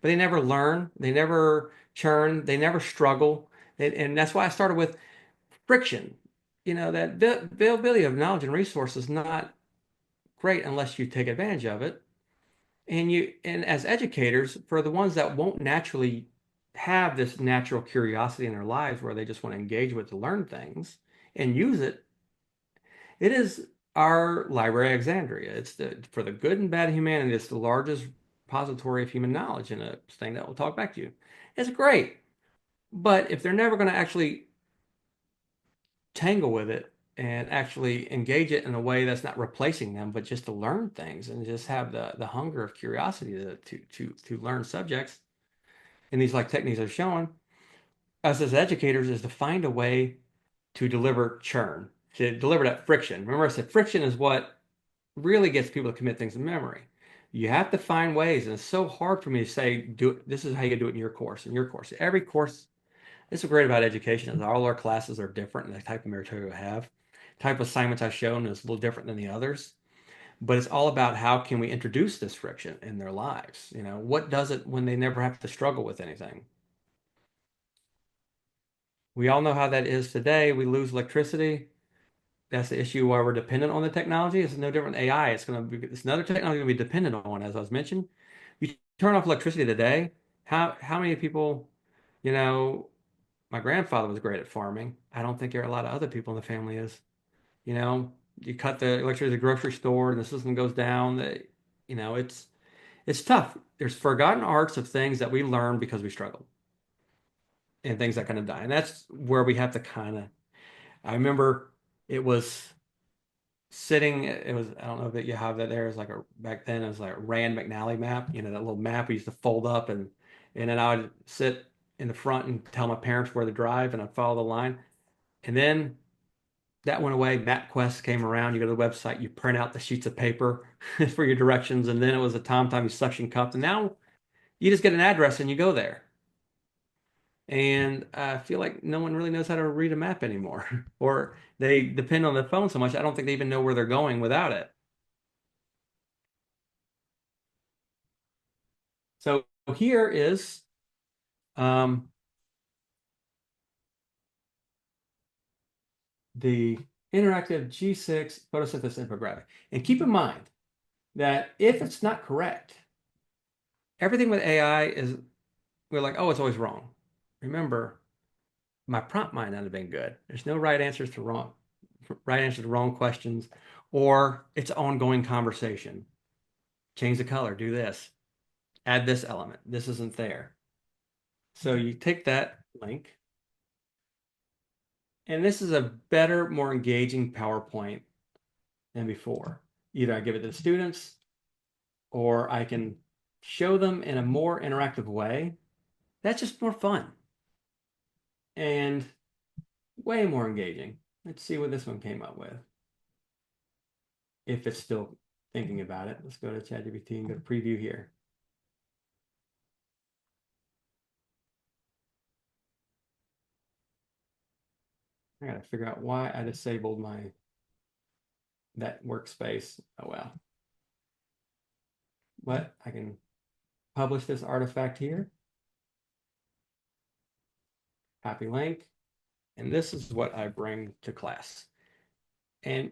But they never learn, they never churn, they never struggle. And that's why I started with friction. You know, that availability of knowledge and resources is not great unless you take advantage of it. And as educators, for the ones that won't naturally have this natural curiosity in their lives where they just want to engage with to learn things and use it, it is our Library of Alexandria. It's for the good and bad of humanity. It's the largest repository of human knowledge and a thing that will talk back to you. It's great. But if they're never going to actually tangle with it and actually engage it in a way that's not replacing them, but just to learn things and just have the hunger of curiosity to learn subjects, and these like techniques are showing us as educators is to find a way to deliver churn, to deliver that friction. Remember, I said friction is what really gets people to commit things in memory. You have to find ways, and it's so hard for me to say, do it. This is how you do it in your course. In your course, every course. This is great about education is all our classes are different, and the type of material we have, type of assignments I've shown is a little different than the others. But it's all about how can we introduce this friction in their lives. You know, what does it when they never have to struggle with anything? We all know how that is today. We lose electricity. That's the issue why we're dependent on the technology. It's no different than AI. It's another technology going to be dependent on, as I was mentioned. You turn off electricity today. How many people, you know, my grandfather was great at farming. I don't think there are a lot of other people in the family is. You know, you cut the electricity at the grocery store and the system goes down. You know, it's tough. There's forgotten arts of things that we learn because we struggle and things that kind of die. And that's where we have to kind of, I remember it was sitting, it was, I don't know that you have that there. It was like back then it was like a Rand McNally map, you know, that little map we used to fold up and then I would sit in the front and tell my parents where to drive and I'd follow the line. And then that went away. MapQuest came around. You go to the website, you print out the sheets of paper for your directions, and then it was a TomTom you suction cupped. And now you just get an address and you go there. And I feel like no one really knows how to read a map anymore, or they depend on the phone so much. I don't think they even know where they're going without it. So here is um, the interactive G6 photosynthesis infographic. And keep in mind that if it's not correct, everything with AI is, we're like, oh, it's always wrong. Remember, my prompt might not have been good. There's no right answer to wrong questions, or it's ongoing conversation. Change the color, do this, add this element. This isn't there. So you take that link, and this is a better, more engaging PowerPoint than before. Either I give it to the students, or I can show them in a more interactive way. That's just more fun. And way more engaging. Let's see what this one came up with. If it's still thinking about it, let's go to ChatGPT and go to preview here. I gotta figure out why I disabled that workspace. Oh well. But I can publish this artifact here. Copy link. And this is what I bring to class. And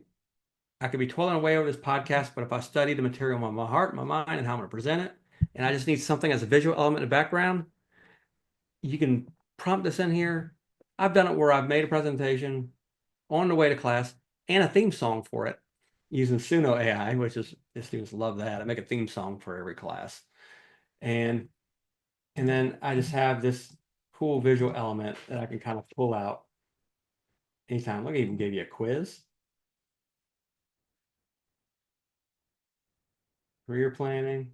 I could be twirling away over this podcast, but if I study the material on my heart, my mind, and how I'm going to present it, and I just need something as a visual element in the background, you can prompt this in here. I've done it where I've made a presentation on the way to class and a theme song for it using Suno AI, which is the students love that. I make a theme song for every class. And then I just have this cool visual element that I can kind of pull out anytime. Look, I even gave you a quiz. Career planning,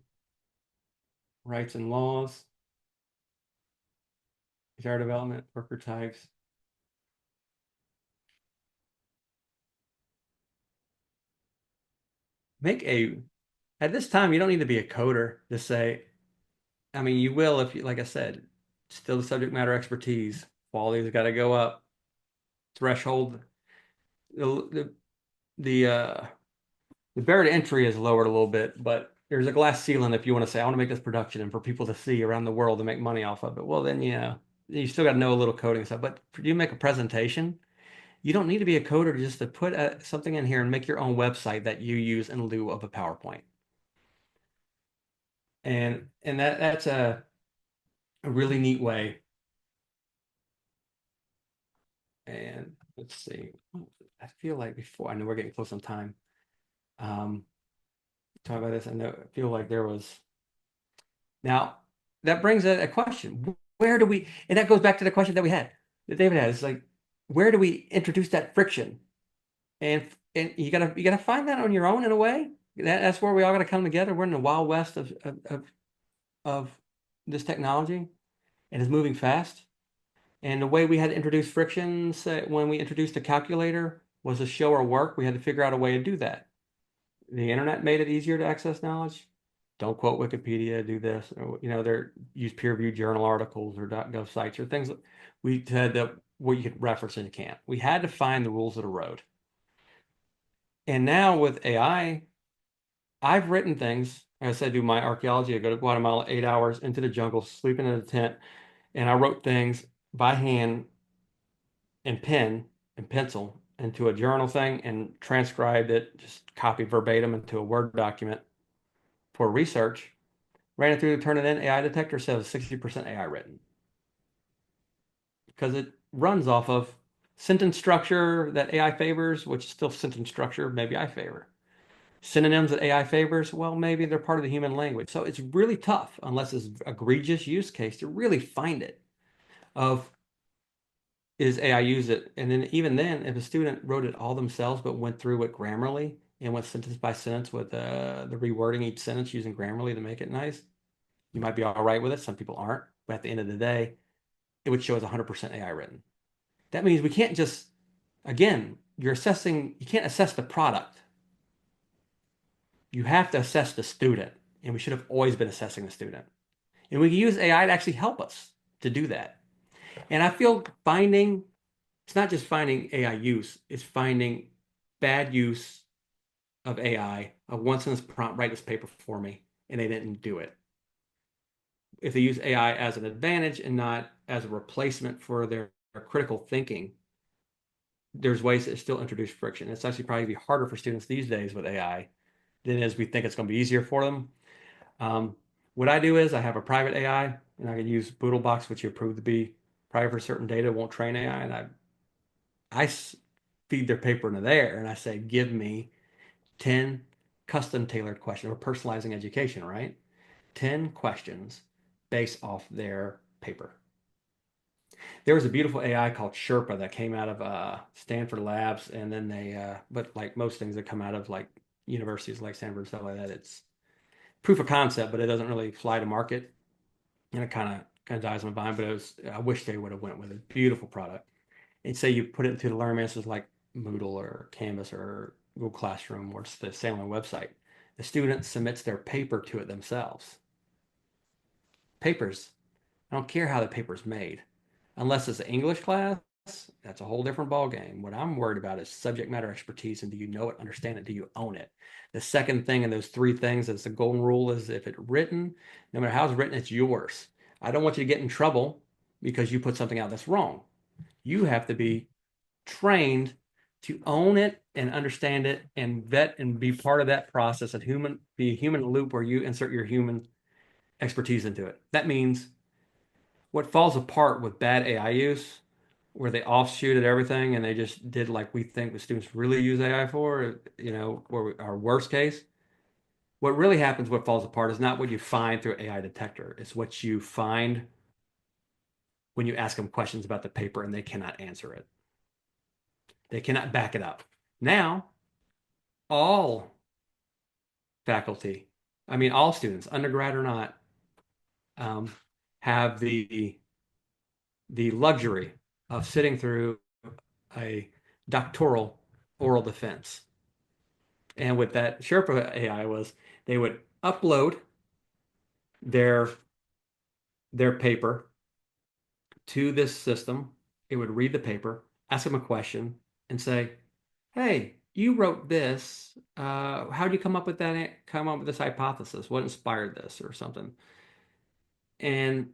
rights and laws, HR development, worker types. At this time, you don't need to be a coder to say, I mean, you will if you, like I said, still the subject matter expertise. Quality's got to go up. Threshold, the, the, uh, the barrier to entry is lowered a little bit, but there's a glass ceiling if you want to say, I want to make this production and for people to see around the world to make money off of it. Well, then, you still got to know a little coding stuff. But for you to make a presentation, you don't need to be a coder just to put something in here and make your own website that you use in lieu of a PowerPoint. And that's a really neat way. And let's see. I feel like before, I know we're getting close on time. Talk about this. I feel like there was. Now, that brings a question. Where do we, and that goes back to the question that we had, that David had. It's like, where do we introduce that friction? And you gotta find that on your own in a way. That's where we all gotta come together. We're in the wild west of this technology, and it's moving fast. And the way we had to introduce frictions when we introduced a calculator was to show our work. We had to figure out a way to do that. The internet made it easier to access knowledge. Don't quote Wikipedia, do this, or, they're use peer-reviewed journal articles or .gov sites or things. We had what you could reference and you can't. We had to find the rules of the road. And now with AI, I've written things. As I do my archaeology, I go to Guatemala 8 hours into the jungle, sleeping in a tent, and I wrote things by hand and pen and pencil into a journal thing and transcribed it, just copy verbatim into a Word document for research. Ran it through, turn it in. AI detector says 60% AI written because it runs off of sentence structure that AI favors, which is still sentence structure, maybe I favor. Synonyms that AI favors, well, maybe they're part of the human language. So it's really tough, unless it's egregious use case, to really find it of is AI use it. And then even then, if a student wrote it all themselves but went through it Grammarly and went sentence by sentence with the rewording each sentence using Grammarly to make it nice, you might be all right with it. Some people aren't. But at the end of the day, it would show as 100% AI written. That means we can't just, again, you can't assess the product. You have to assess the student. And we should have always been assessing the student. And we can use AI to actually help us to do that. And I feel it's not just finding AI use, it's finding bad use of AI. Of one sentence prompt, write this paper for me, and they didn't do it. If they use AI as an advantage and not as a replacement for their critical thinking, there's ways to still introduce friction. It's actually probably be harder for students these days with AI than it is we think it's going to be easier for them. What I do is I have a private AI, and I can use Boodlebox, which you approve to be private for certain data, won't train AI, and I feed their paper into there, and I say, give me 10 custom tailored questions. We're personalizing education, right? 10 questions based off their paper. There was a beautiful AI called Sherpa that came out of Stanford Labs, and then but like most things that come out of like universities like Stanford and stuff like that, it's proof of concept, but it doesn't really fly to market, and it kind of dies on the vine. But I wish they would have went with a beautiful product. and say you put it into the learning managers like Moodle or Canvas or Google Classroom or it's the Salem website, the student submits their paper to it themselves. Papers, I don't care how the paper's made. Unless it's an English class, that's a whole different ballgame. What I'm worried about is subject matter expertise and do you know it, understand it, do you own it? The second thing in those three things is the golden rule is if it's written, no matter how it's written, it's yours. I don't want you to get in trouble because you put something out that's wrong. You have to be trained to own it and understand it and vet and be part of that process and be a human loop where you insert your human expertise into it. That means what falls apart with bad AI use, where they offshoot at everything and they just did like we think the students really use AI for, where our worst case, what really happens, what falls apart is not what you find through AI detector. It's what you find when you ask them questions about the paper and they cannot answer it. They cannot back it up. Now, all faculty, I mean, all students, undergrad or not, um, have the luxury of sitting through a doctoral oral defense. And with that, Sherpa AI was they would upload their their paper to this system. It would read the paper, ask them a question, and say, "Hey, you wrote this. How did you come up with that? Come up with this hypothesis? What inspired this, or something?" And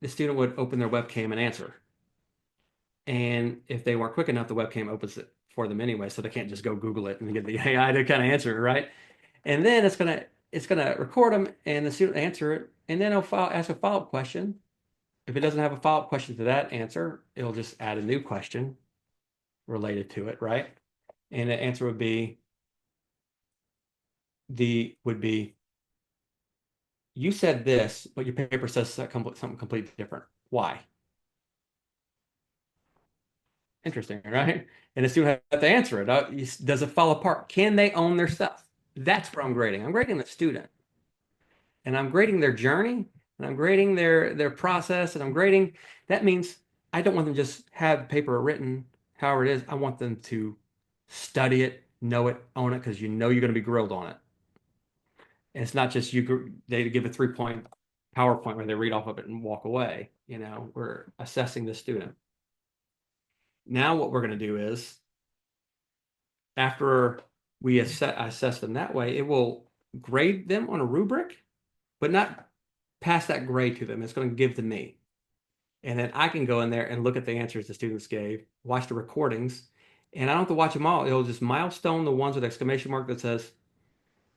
the student would open their webcam and answer. And if they weren't quick enough, the webcam opens it for them anyway, so they can't just go Google it and get the AI to kind of answer it, right? And then it's gonna record them, and the student answer it, and then it'll ask a follow-up question. If it doesn't have a follow-up question to that answer, it'll just add a new question related to it, right? And the answer would be you said this, but your paper says something completely different. Why? Interesting, right? And the student has to answer it. Does it fall apart? Can they own their stuff? That's what I'm grading. I'm grading the student, and I'm grading their journey, and I'm grading their process, and I'm grading. That means I don't want them to just have paper written however it is. I want them to study it, know it, own it, because you know you're going to be grilled on it. And it's not just they give a 3-point PowerPoint where they read off of it and walk away. We're assessing the student. Now what we're going to do is after we assess them that way, it will grade them on a rubric, but not pass that grade to them. It's going to give to me. And then I can go in there and look at the answers the students gave, watch the recordings, and I don't have to watch them all. It'll just milestone the ones with exclamation mark that says,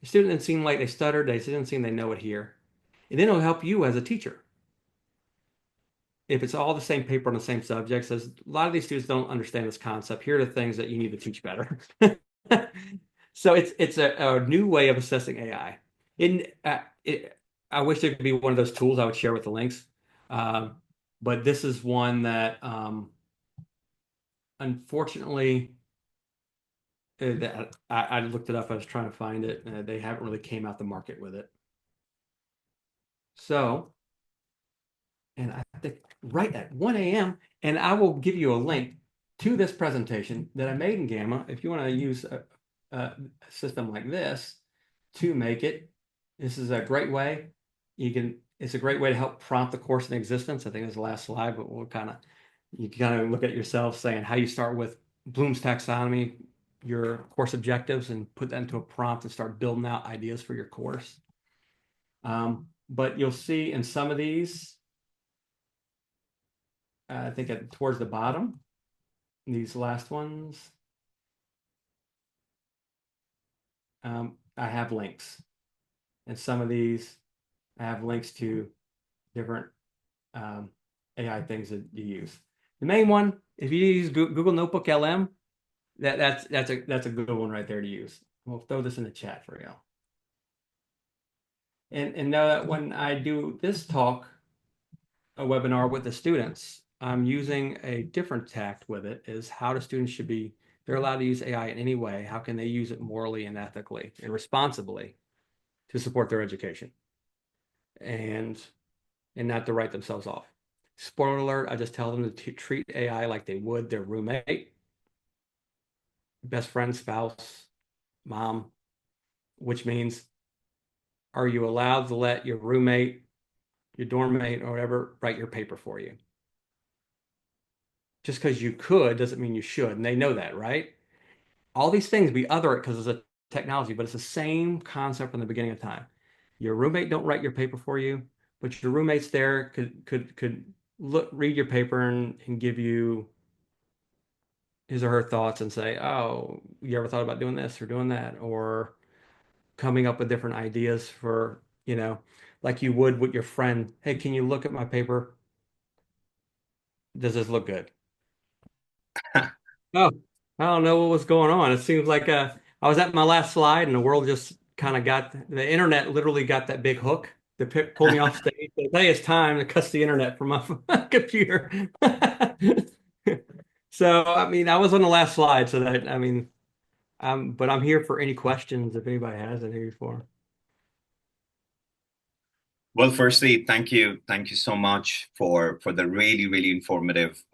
the student didn't seem like they stuttered, they didn't seem they know it here. And then it'll help you as a teacher. If it's all the same paper on the same subject, says a lot of these students don't understand this concept. Here are the things that you need to teach better. So it's a new way of assessing AI. I wish there could be one of those tools I would share with the links. But this is one that unfortunately that I looked it up. I was trying to find it. They haven't really came out the market with it. So, and I think right at 1 a.m. And I will give you a link to this presentation that I made in Gamma. If you want to use a system like this to make it, this is a great way. It's a great way to help prompt the course in existence. I think it's the last slide, but you kind of look at yourself saying how you start with Bloom's taxonomy, your course objectives, and put that into a prompt and start building out ideas for your course. But you'll see in some of these, I think towards the bottom, these last ones, I have links. And some of these, I have links to different AI things that you use. The main one, if you use Google Notebook LM, that's a good one right there to use. We'll throw this in the chat for you. And know that when I do this talk, a webinar with the students, I'm using a different tact with it, is how the students they're allowed to use AI in any way. How can they use it morally and ethically and responsibly to support their education and not to write themselves off. Spoiler alert, I just tell them to treat AI like they would their roommate, best friend, spouse, mom, which means, are you allowed to let your roommate, your dorm mate, or whatever write your paper for you? Just because you could doesn't mean you should. And they know that, right? All these things, we other it because it's a technology, but it's the same concept from the beginning of time. Your roommate don't write your paper for you, but your roommates there could look, read your paper and give you his or her thoughts and say, "Oh, you ever thought about doing this or doing that?" Or coming up with different ideas for, like you would with your friend. Hey, can you look at my paper? Does this look good? Oh, I don't know what was going on. It seems like I was at my last slide and the world just kind of the internet literally got that big hook to pull me off stage. Said, hey, it's time to cuss the internet from my computer. So, I mean, I was on the last slide, so that, I mean, but I'm here for any questions if anybody has any before. Well, firstly, thank you so much for the really, really informative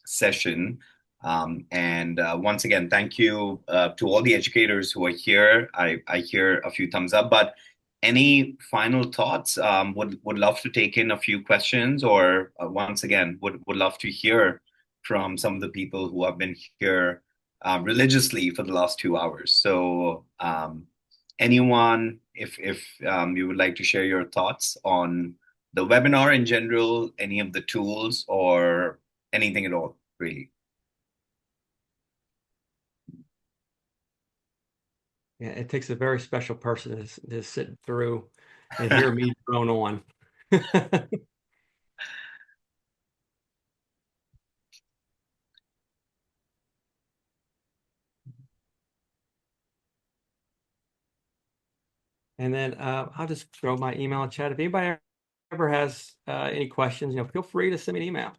session. And once again, thank you to all the educators who are here. I hear a few thumbs up, but any final thoughts? Would love to take in a few questions, or once again, would love to hear from some of the people who have been here religiously for the last 2 hours. So anyone, if you would like to share your thoughts on the webinar in general, any of the tools, or anything at all, really. Yeah, it takes a very special person to sit through and hear me drone on. And then I'll just throw my email in chat. If anybody ever has any questions, feel free to send me an email.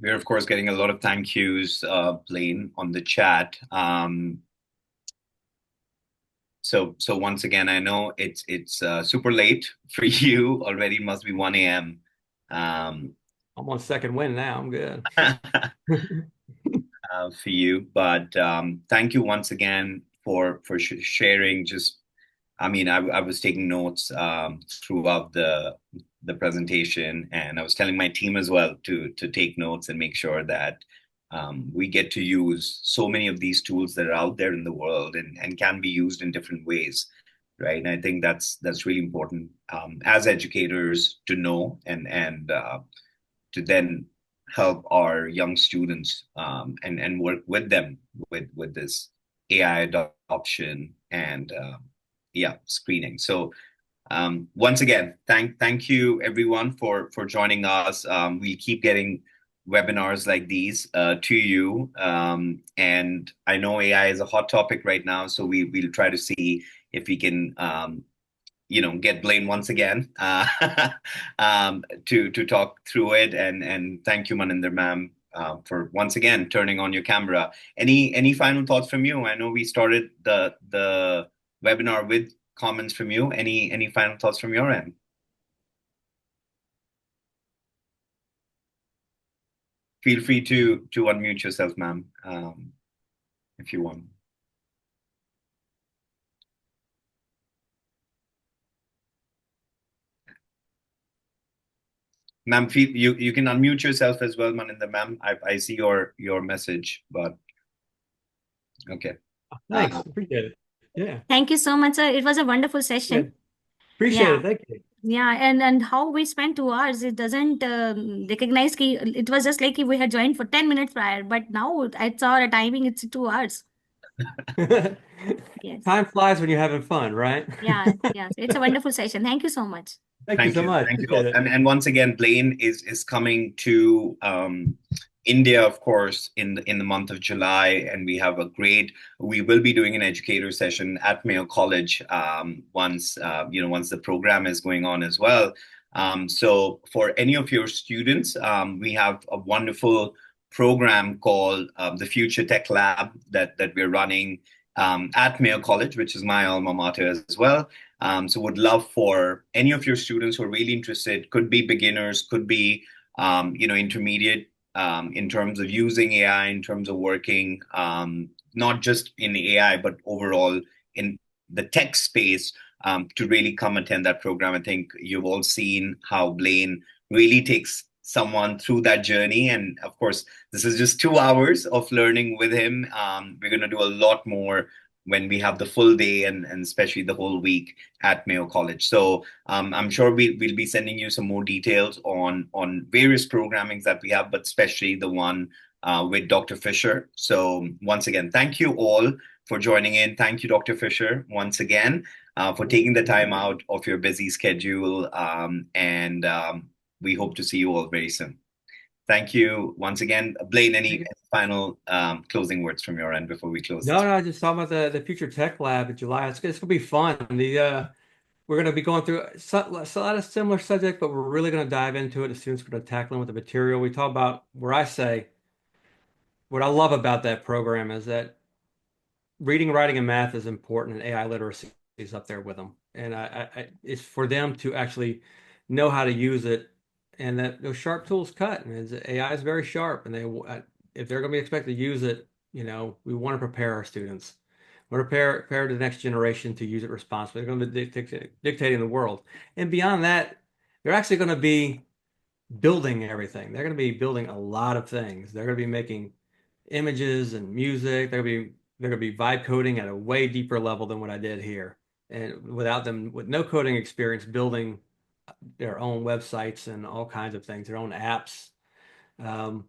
We're of course getting a lot of thank yous, Blaine, on the chat. So once again, I know it's super late for you already. Must be 1 a.m. I'm on second wind now. I'm good. For you, but thank you once again for sharing. Just, I mean, I was taking notes throughout the presentation, and I was telling my team as well to take notes and make sure that we get to use so many of these tools that are out there in the world and can be used in different ways, right? And I think that's really important as educators to know and to then help our young students and work with them with this AI adoption and yeah, screening. So once again, thank you everyone for joining us. We keep getting webinars like these to you, and I know AI is a hot topic right now, so we'll try to see if we can get Blaine once again to talk through it. And thank you, Maninder ma'am, for once again turning on your camera. Any final thoughts from you? I know we started the webinar with comments from you. Any final thoughts from your end? Feel free to unmute yourself, ma'am, if you want. Ma'am, you can unmute yourself as well, Maninder ma'am. I see your message, but okay. Thanks. Appreciate it. Yeah. Thank you so much, sir. It was a wonderful session. Yeah. Appreciate it. Thank you. Yeah, and how we spent 2 hours, it doesn't recognize ki it was just like we had joined for 10 minutes prior, but now I saw a timing, it's 2 hours. Yes. Time flies when you're having fun, right? Yeah, it's a wonderful session. Thank you so much. Thank you so much. Thank you all. And once again, Blaine is coming to India, of course, in the month of July, and we will be doing an educator session at Mayo College once the program is going on as well. So for any of your students, we have a wonderful program called the Future Tech Lab that we're running at Mayo College, which is my alma mater as well. So would love for any of your students who are really interested, could be beginners, could be intermediate in terms of using AI, in terms of working not just in AI, but overall in the tech space, to really come attend that program. I think you've all seen how Blaine really takes someone through that journey. And of course, this is just 2 hours of learning with him. We're going to do a lot more when we have the full day and especially the whole week at Mayo College. So I'm sure we'll be sending you some more details on various programmings that we have, but especially the one with Dr. Fisher. So once again, thank you all for joining in. Thank you, Dr. Fisher, once again, for taking the time out of your busy schedule. And we hope to see you all very soon. Thank you once again. Blaine, any final closing words from your end before we close No, this? no, I just talking about the Future Tech Lab in July. It's gonna be fun. We're gonna be going through a lot of similar subject, but we're really gonna dive into it. The students are gonna tackle with the material. We talk about where I say what I love about that program is that reading, writing, and math is important, and AI literacy is up there with them. And it's for them to actually know how to use it, and that those sharp tools cut. And AI is very sharp, and if they're going to be expected to use it, we want to prepare our students. We want to prepare the next generation to use it responsibly. They're going to be dictating the world, and beyond that, they're actually going to be building everything. They're going to be building a lot of things. They're going to be making images and music. They're going to be vibe coding at a way deeper level than what I did here. And without them, with no coding experience, building their own websites and all kinds of things, their own apps. Um,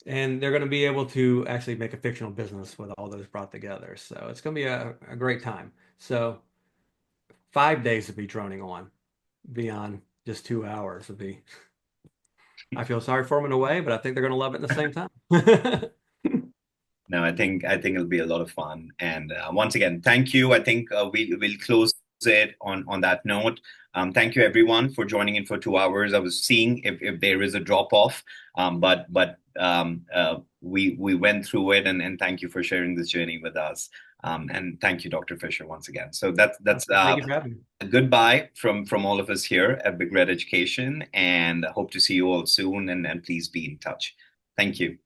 and they're going to be able to actually make a fictional business with all those brought together. So it's going to be a great time. So 5 days to be droning on beyond just 2 hours would be. I feel sorry for them in a way, but I think they're going to love it at the same time. No, I think it'll be a lot of fun. And once again, thank you. I think we'll close it on that note. Thank you everyone for joining in for 2 hours. I was seeing if there is a drop off, but we went through it, and thank you for sharing this journey with us. And thank you, Dr. Fisher, once again. So that's Thank you for having me. a goodbye from all of us here at Big Red Education, and I hope to see you all soon. And please be in touch. Thank you.